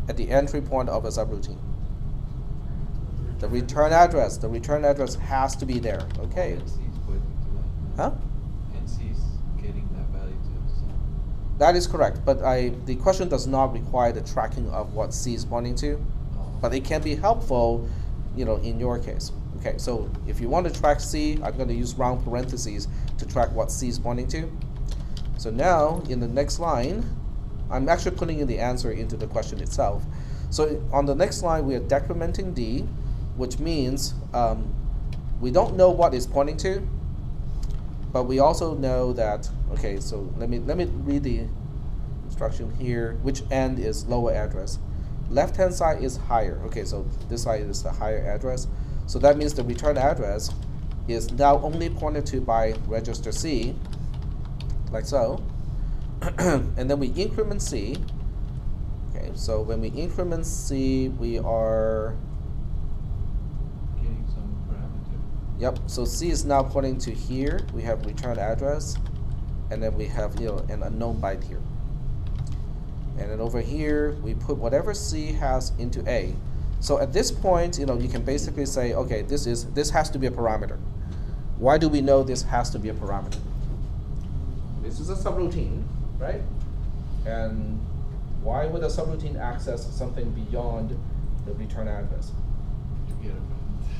at the entry point of a subroutine? The return address. The return address has to be there. Okay. NC is pointing to that. Huh? NC is getting that value too. So. That is correct, but the question does not require the tracking of what C is pointing to, but it can be helpful, in your case. Okay, so if you want to track C, I'm going to use round parentheses to track what C is pointing to. So now, in the next line, I'm actually putting in the answer into the question itself. So on the next line, we are decrementing D, which means we don't know what it's pointing to, but we also know that, okay, so let me read the instruction here, which end is lower address. Left-hand side is higher. Okay, so this side is the higher address. So that means the return address is now only pointed to by register C, like so. And then we increment C. Okay, so when we increment C, we are Getting some parameter. Yep, so C is now pointing to here. We have return address, and then we have an unknown byte here. And then over here, we put whatever C has into A. So at this point, you can basically say, okay, this has to be a parameter. Why do we know this has to be a parameter? This is a subroutine, right? And why would a subroutine access something beyond the return address?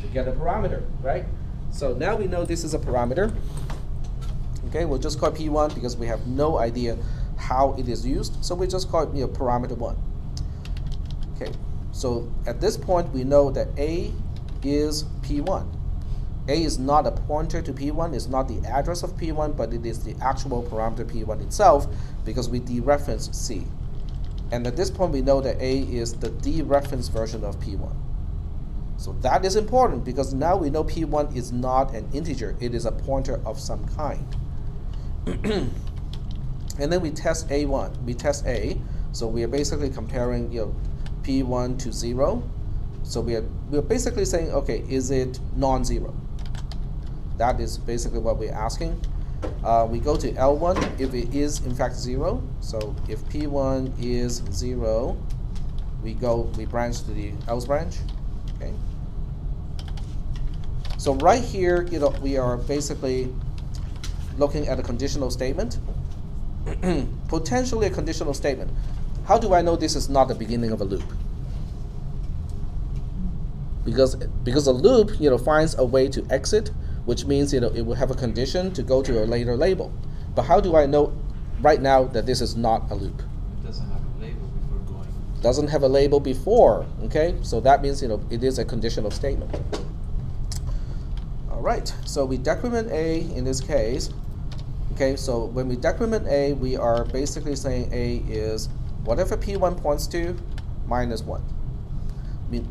To get a parameter, right? So now we know this is a parameter. Okay, we'll just call it P1 because we have no idea how it is used. So we just call it parameter 1. Okay, so at this point we know that A is P1. A is not a pointer to P1, it's not the address of P1, but it is the actual parameter P1 itself because we dereferenced C. And at this point we know that A is the dereferenced version of P1. So that is important because now we know P1 is not an integer, it is a pointer of some kind. And then we test A1, we test A, so we are basically comparing P1 to 0. So we are basically saying, okay, is it non-zero? That is basically what we're asking. We go to L1 if it is in fact 0. So if P1 is 0, we branch to the else branch. Okay. So right here, we are basically looking at a conditional statement. Potentially a conditional statement. How do I know this is not the beginning of a loop? Because a loop, finds a way to exit, which means it will have a condition to go to a later label. But how do I know right now that this is not a loop? It doesn't have a label before going. Doesn't have a label before. Okay, so that means it is a conditional statement. All right, so we decrement A in this case. Okay, so when we decrement A, we are basically saying A is whatever P1 points to minus 1.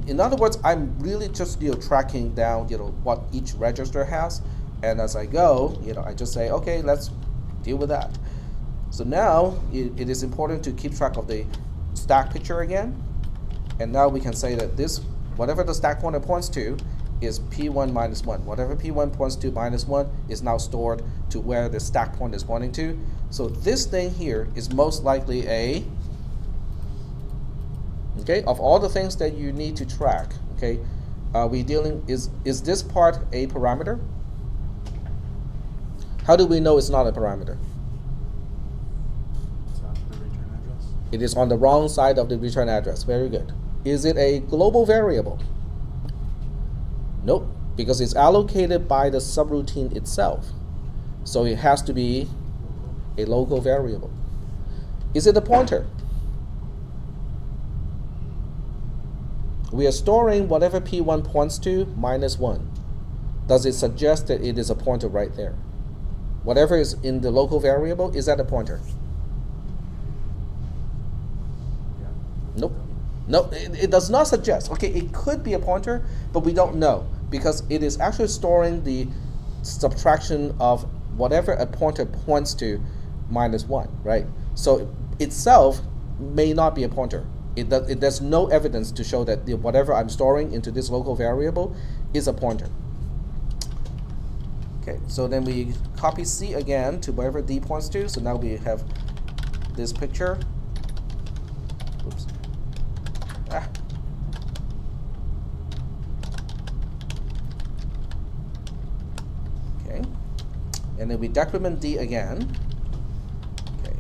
In other words, I'm really just tracking down what each register has, and as I go, I just say, okay, let's deal with that. So now it is important to keep track of the stack picture again, and now we can say that this whatever the stack pointer points to is P1 minus 1. Whatever P1 points to minus 1 is now stored to where the stack pointer is pointing to. So this thing here is most likely a, okay, of all the things that you need to track, okay, is this part a parameter? How do we know it's not a parameter? It's after the return address. It is on the wrong side of the return address. Very good. Is it a global variable? Nope, because it's allocated by the subroutine itself. So it has to be a local variable. Is it a pointer? We are storing whatever P1 points to minus 1. Does it suggest that it is a pointer right there? Whatever is in the local variable, is that a pointer? Yeah. Nope. No, it does not suggest. Okay, it could be a pointer, but we don't know because it is actually storing the subtraction of whatever a pointer points to minus 1, right? So itself may not be a pointer. There's no evidence to show that whatever I'm storing into this local variable is a pointer. Okay, so then we copy C again to wherever D points to. So now we have this picture. Oops. Ah. Okay, and then we decrement D again. Okay.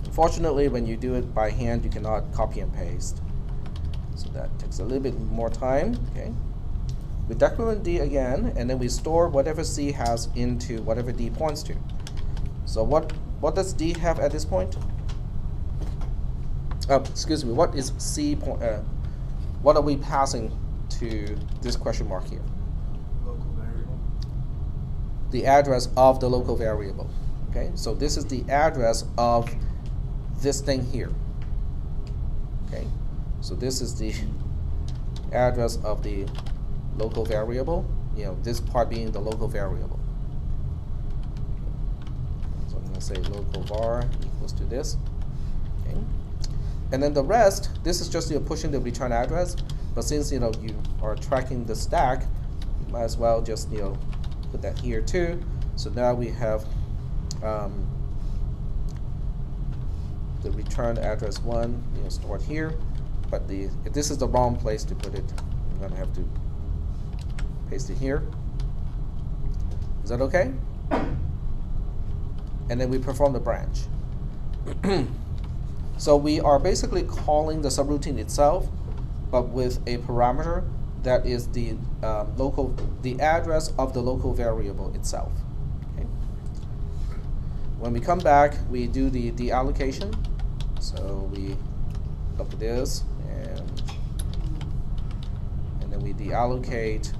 Unfortunately, when you do it by hand, you cannot copy and paste. So that takes a little bit more time. Okay. We decrement D again, and then we store whatever C has into whatever D points to. So what does D have at this point? Excuse me, what is C point? What are we passing to this question mark here? Local variable. The address of the local variable. Okay, so this is the address of this thing here. Okay, so this is the address of the local variable, this part being the local variable. So I'm going to say local var equals to this. Okay. And then the rest, this is just pushing the return address, but since you are tracking the stack, you might as well just put that here too. So now we have the return address 1 stored here, but if this is the wrong place to put it, I'm going to have to paste it here. Is that okay? And then we perform the branch. So we are basically calling the subroutine itself, but with a parameter that is the address of the local variable itself. Okay. When we come back, we do the deallocation. So we look at this, and then we deallocate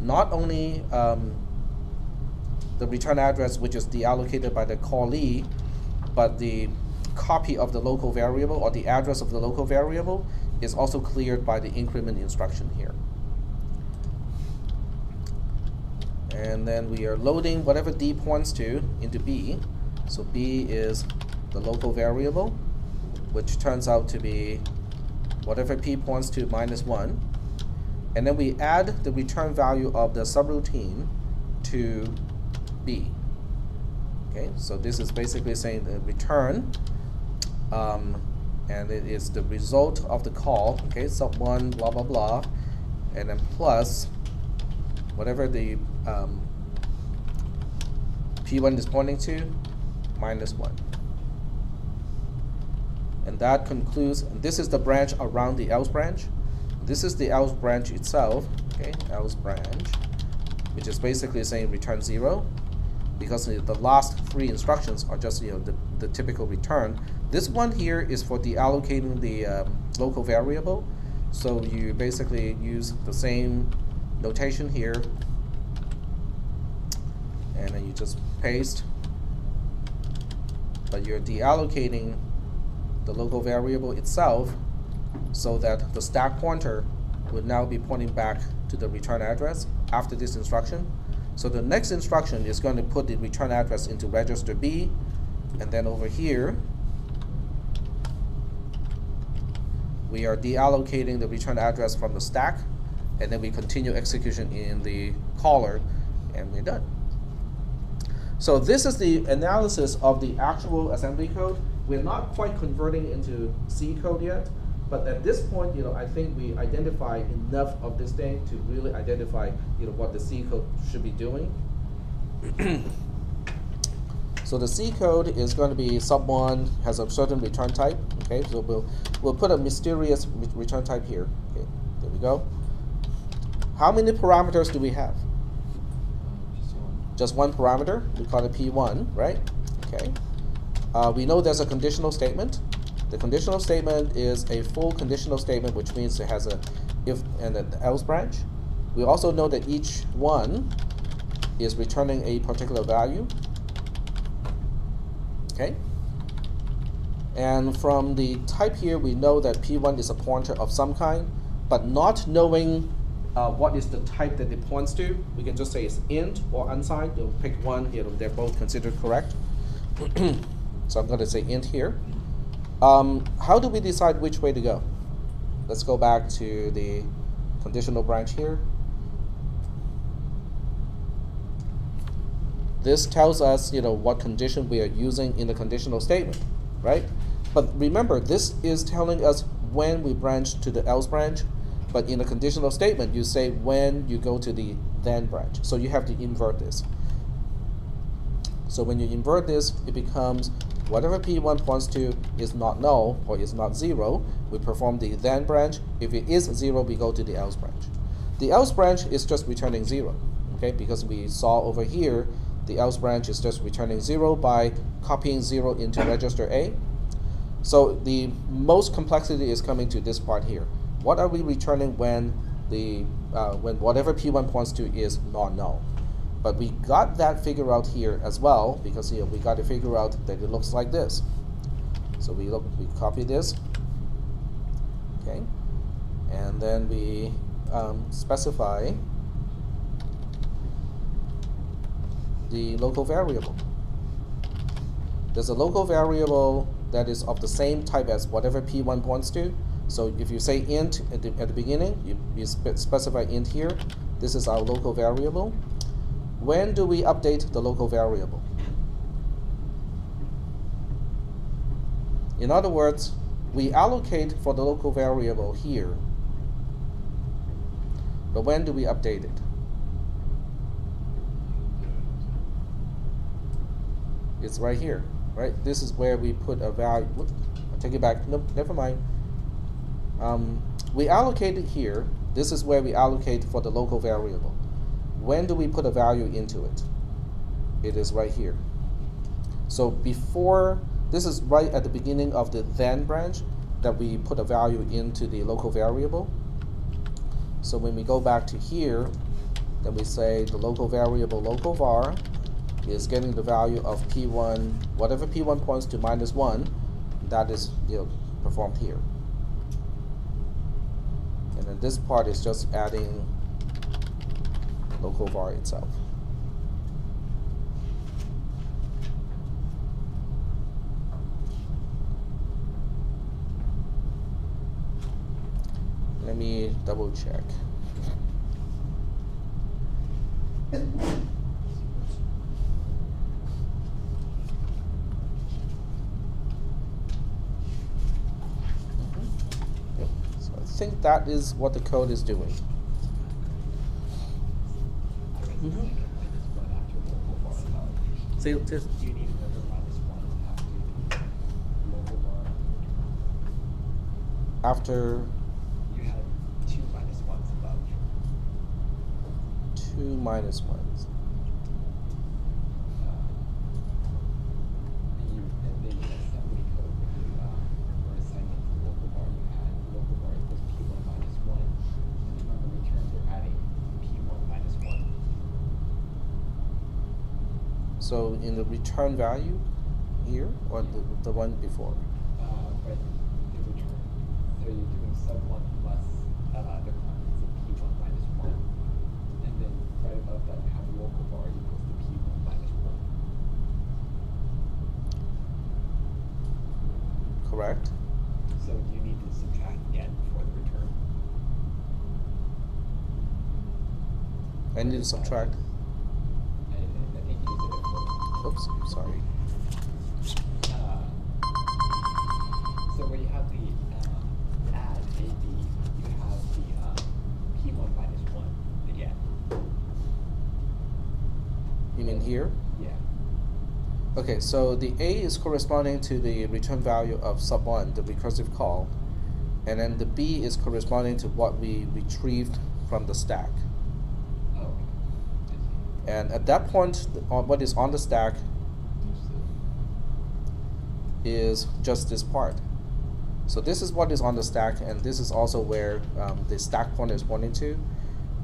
not only the return address, which is deallocated by the callee, but the copy of the local variable or the address of the local variable is also cleared by the increment instruction here. And then we are loading whatever D points to into B. So B is the local variable, which turns out to be whatever P points to minus 1. And then we add the return value of the subroutine to B. Okay, so this is basically saying the return, and it is the result of the call. Okay, sub1 blah blah blah, and then plus whatever the P1 is pointing to minus 1. And that concludes. And this is the branch around the else branch. This is the else branch itself, okay, else branch, which is basically saying return 0, because the last 3 instructions are just the typical return. This one here is for deallocating the local variable, so you basically use the same notation here, and then you just paste, but you're deallocating the local variable itself, so that the stack pointer would now be pointing back to the return address after this instruction. So the next instruction is going to put the return address into register B, and then over here we are deallocating the return address from the stack, and then we continue execution in the caller, and we're done. So this is the analysis of the actual assembly code. We're not quite converting into C code yet, but at this point, I think we identify enough of this thing to really identify, what the C code should be doing. So the C code is going to be sub1 has a certain return type. Okay, so we'll put a mysterious return type here. Okay, there we go. How many parameters do we have? Just one parameter. We call it P1, right? Okay. We know there's a conditional statement. The conditional statement is a full conditional statement, which means it has a if and an else branch. We also know that each one is returning a particular value. Okay. And from the type here, we know that P1 is a pointer of some kind, but not knowing what is the type that it points to, we can just say it's int or unsigned. You'll pick one, they're both considered correct. So I'm going to say int here. How do we decide which way to go? Let's go back to the conditional branch here. This tells us, what condition we are using in the conditional statement, right? But remember, this is telling us when we branch to the else branch, but in a conditional statement, you say when you go to the then branch. So you have to invert this. So when you invert this, it becomes whatever P1 points to is not null or is not 0. We perform the then branch. If it is 0, we go to the else branch. The else branch is just returning 0, okay? Because we saw over here, the else branch is just returning 0 by copying 0 into register A. So the most complexity is coming to this part here. What are we returning when when whatever P1 points to is non-null? But we got that figured out here as well, because we got to figure out that it looks like this. So we copy this, okay, and then we specify the local variable. There's a local variable that is of the same type as whatever P1 points to. So if you say int at the beginning, you specify int here. This is our local variable. When do we update the local variable? In other words, we allocate for the local variable here. But when do we update it? It's right here, right? This is where we put a value. Whoops, I'll take it back. Nope, never mind. We allocate it here. This is where we allocate for the local variable. When do we put a value into it? It is right here. So before, this is right at the beginning of the then branch that we put a value into the local variable. So when we go back to here, then we say the local variable local var is getting the value of P1, whatever P1 points to -1, that is performed here. And then this part is just adding local var itself. Let me double check. Yep. So I think that is what the code is doing. So just Do you need another -1 after local bar? after You had 2 -1s above. 2 -1s. And then assembly code, when you were assigning the local bar, you had local bar equals P1 -1. And then on the return, they're adding P1 -1. So in the return value here, or the one before? But the return, so you're doing sub1 plus the contents of P1 -1. And then right above that, you have local bar equals to P1 -1. Correct. So you need to subtract again for the return. I need to subtract. I think you did it for. Oops, sorry. So where you have the add AB, you have the P1 -1 again. You mean here? Yeah. Okay, so the A is corresponding to the return value of sub1, the recursive call, and then the B is corresponding to what we retrieved from the stack. Oh, okay. I see. And at that point, what is on the stack is just this part. So this is what is on the stack, and this is also where the stack pointer is pointing to,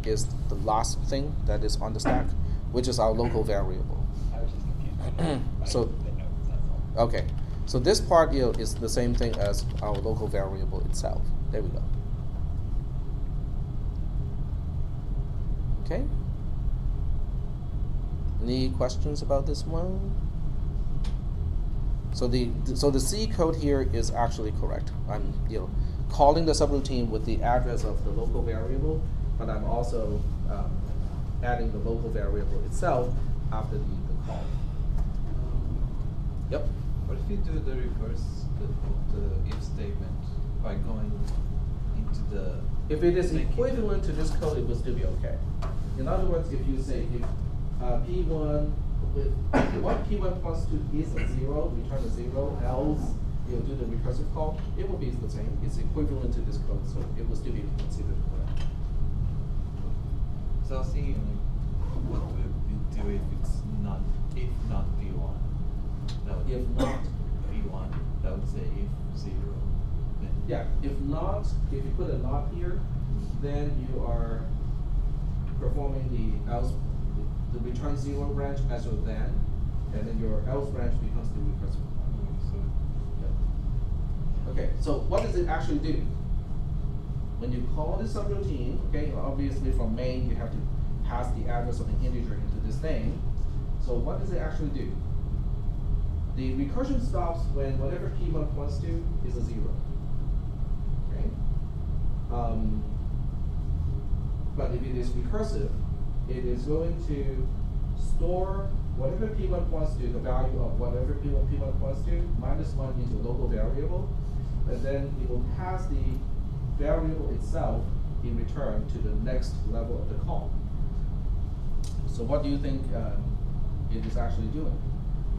is the last thing that is on the stack, which is our local variable. I was just confused by So- the notes, that's all. Okay, So this part, you know, is the same thing as our local variable itself. There we go. Okay. Any questions about this one? So the C code here is actually correct. I'm, you know, calling the subroutine with the address of the local variable, but I'm also adding the local variable itself after the call. Yep. What if you do the reverse of the if statement by going into the... If it is equivalent to this code, it will still be okay. In other words, if you say if P1 with what P1 plus 2 is a 0, return a 0, else you'll do the recursive call, it will be the same. It's equivalent to this code, so it will still be considered correct. So I was thinking, like, what would we do if it's not P1? That would If not P1, that would say if 0. Then yeah, if not, if you put a not here, then you are performing the else, the return 0 branch as your then, and then your else branch becomes the recursive call. so Yeah. Okay, so what does it actually do? When you call this subroutine, okay, obviously from main you have to pass the address of an integer into this thing. So what does it actually do? The recursion stops when whatever P1 points to is a 0. Okay? But if it is recursive, it is going to store whatever P1 points to, the value of whatever P1 points to, minus 1 into a local variable, and then it will pass the variable itself in return to the next level of the call. So what do you think it is actually doing?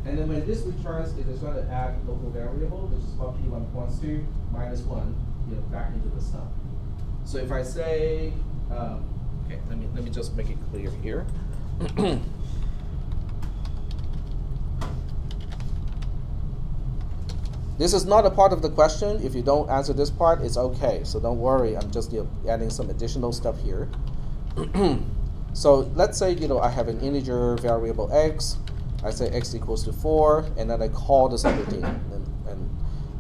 And then when this returns, it is going to add local variable, which is what P1 points to, minus 1, you know, back into the sum. So if I say, okay, let me just make it clear here. This is not a part of the question. If you don't answer this part, it's okay. So don't worry. I'm just, you know, adding some additional stuff here. So let's say, you know, I have an integer variable x. I say x equals to 4, and then I call the subroutine and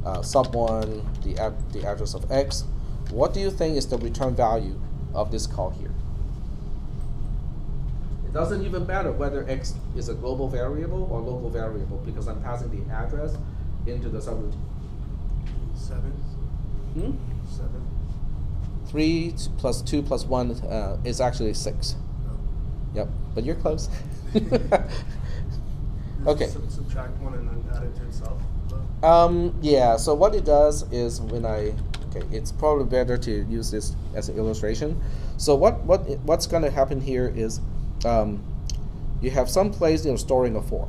sub1 the address of x. What do you think is the return value of this call here? It doesn't even matter whether x is a global variable or local variable because I'm passing the address into the subroutine. 7. 7. 3 plus 2 plus 1 is actually 6. No. Yep, but you're close. Okay. Subtract 1 and then add it to itself. Though. Yeah. So what it does is when it's probably better to use this as an illustration. So what's going to happen here is you have some place, you know, storing a 4.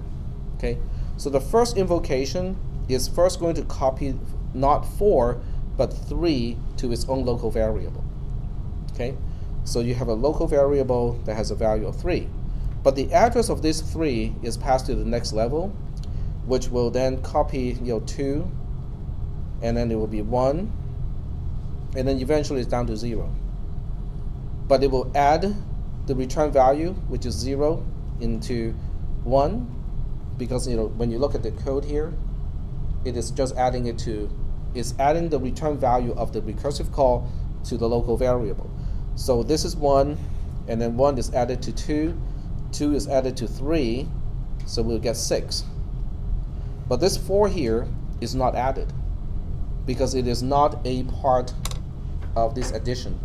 Okay. So the first invocation is first going to copy not 4 but 3 to its own local variable. Okay. So you have a local variable that has a value of 3. But the address of this 3 is passed to the next level, which will then copy, you know, 2, and then it will be 1, and then eventually it's down to 0. But it will add the return value, which is 0, into 1, because, you know, when you look at the code here, it is just adding it to, it's adding the return value of the recursive call to the local variable. So this is 1, and then 1 is added to 2. 2 is added to 3, so we'll get 6. But this 4 here is not added because it is not a part of this addition.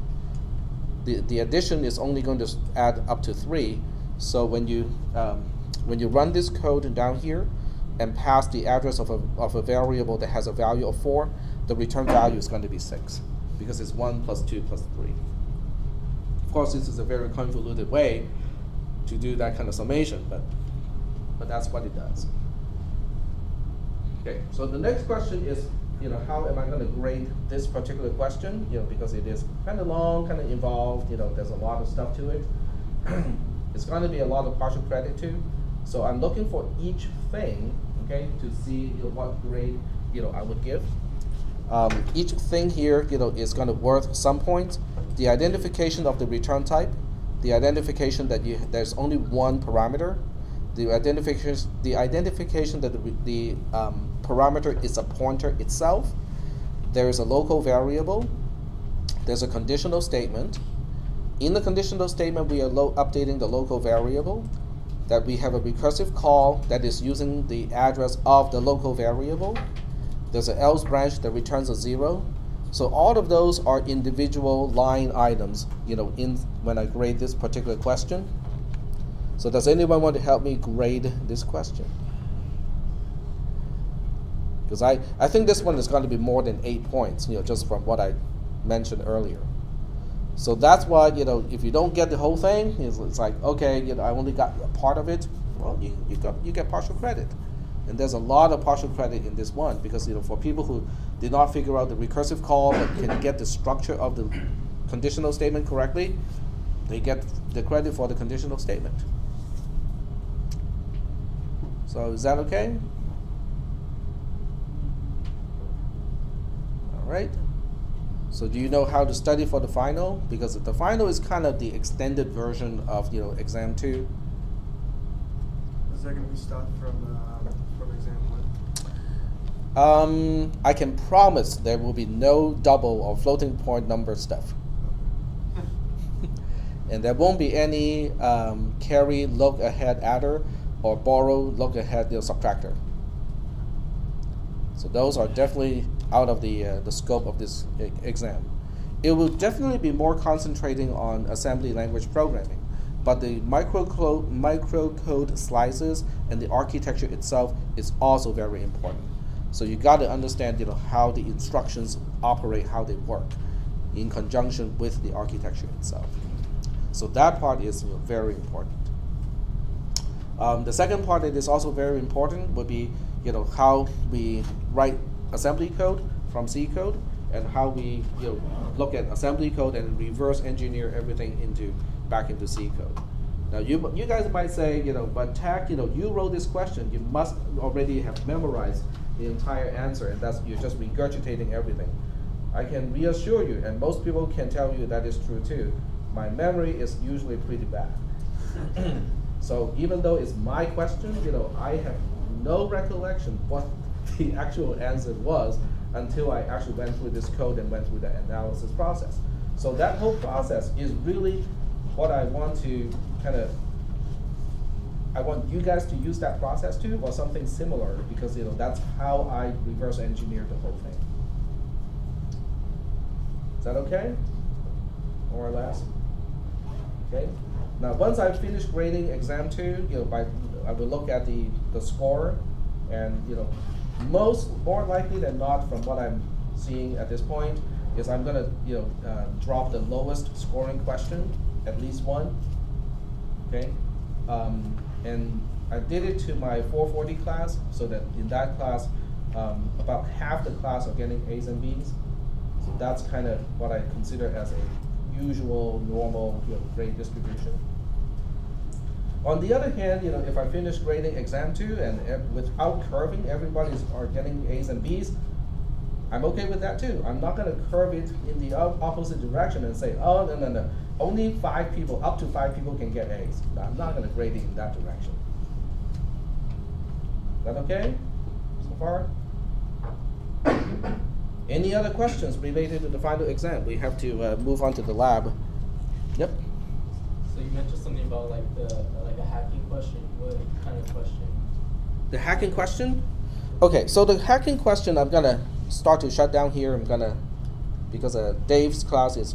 The addition is only going to add up to 3. So when you run this code down here and pass the address of a variable that has a value of 4, the return value is going to be 6 because it's 1 plus 2 plus 3. Of course, this is a very convoluted way to do that kind of summation, but that's what it does. Okay, so the next question is, you know, how am I going to grade this particular question? You know, because it is kind of long, kind of involved. You know, there's a lot of stuff to it. It's going to be a lot of partial credit too. So I'm looking for each thing, okay, to see, you know, what grade, you know, I would give. Each thing here, you know, is going to worth some points. The identification of the return type, the identification that there's only one parameter, the identification that the parameter is a pointer itself. There is a local variable. There's a conditional statement. In the conditional statement, we are updating the local variable. That we have a recursive call that is using the address of the local variable. There's an else branch that returns a 0. So all of those are individual line items, when I grade this particular question. So does anyone want to help me grade this question? Because I think this one is going to be more than 8 points, just from what I mentioned earlier. So that's why, if you don't get the whole thing, it's like, okay, I only got a part of it. Well, you get partial credit. And there's a lot of partial credit in this one because, for people who did not figure out the recursive call but can get the structure of the conditional statement correctly, they get the credit for the conditional statement. So is that okay? All right. So do you know how to study for the final? Because the final is kind of the extended version of exam 2. Is there going to be stuff from exam 1? I can promise there will be no double or floating point number stuff. And there won't be any carry look ahead adder or borrow look ahead subtractor. So those are definitely out of the scope of this exam. It will definitely be more concentrating on assembly language programming, but the microcode slices and the architecture itself is also very important. So you got to understand how the instructions operate, how they work in conjunction with the architecture itself. So that part is very important. The second part that is also very important would be how we write assembly code from C code and how we look at assembly code and reverse engineer everything back into C code. Now you guys might say, but Tack, you wrote this question, you must already have memorized the entire answer, and you're just regurgitating everything. I can reassure you, and most people can tell you that is true too, my memory is usually pretty bad. So even though it's my question, I have no recollection what the actual answer was until I actually went through this code and went through the analysis process. So that whole process is really what I want to I want you guys to use that process too, or something similar, because that's how I reverse engineer the whole thing. Is that okay? More or less? Okay. Now once I finish grading exam 2, I will look at the score, and more likely than not, from what I'm seeing at this point, is I'm gonna drop the lowest scoring question, at least one. Okay. And I did it to my 440 class, so that in that class, about half the class are getting A's and B's. So that's kind of what I consider as a usual, normal grade distribution. On the other hand, if I finish grading exam 2 and without curving, everybody are getting A's and B's, I'm okay with that too. I'm not going to curve it in the opposite direction and say, oh, no. Only 5 people, up to 5 people can get A's. I'm not going to grade it in that direction. Is that okay so far? Any other questions related to the final exam? We have to move on to the lab. Yep. So you mentioned something about like a hacking question. What kind of question? The hacking question? Okay, so the hacking question, I'm gonna start to shut down here. I'm gonna, because Dave's class is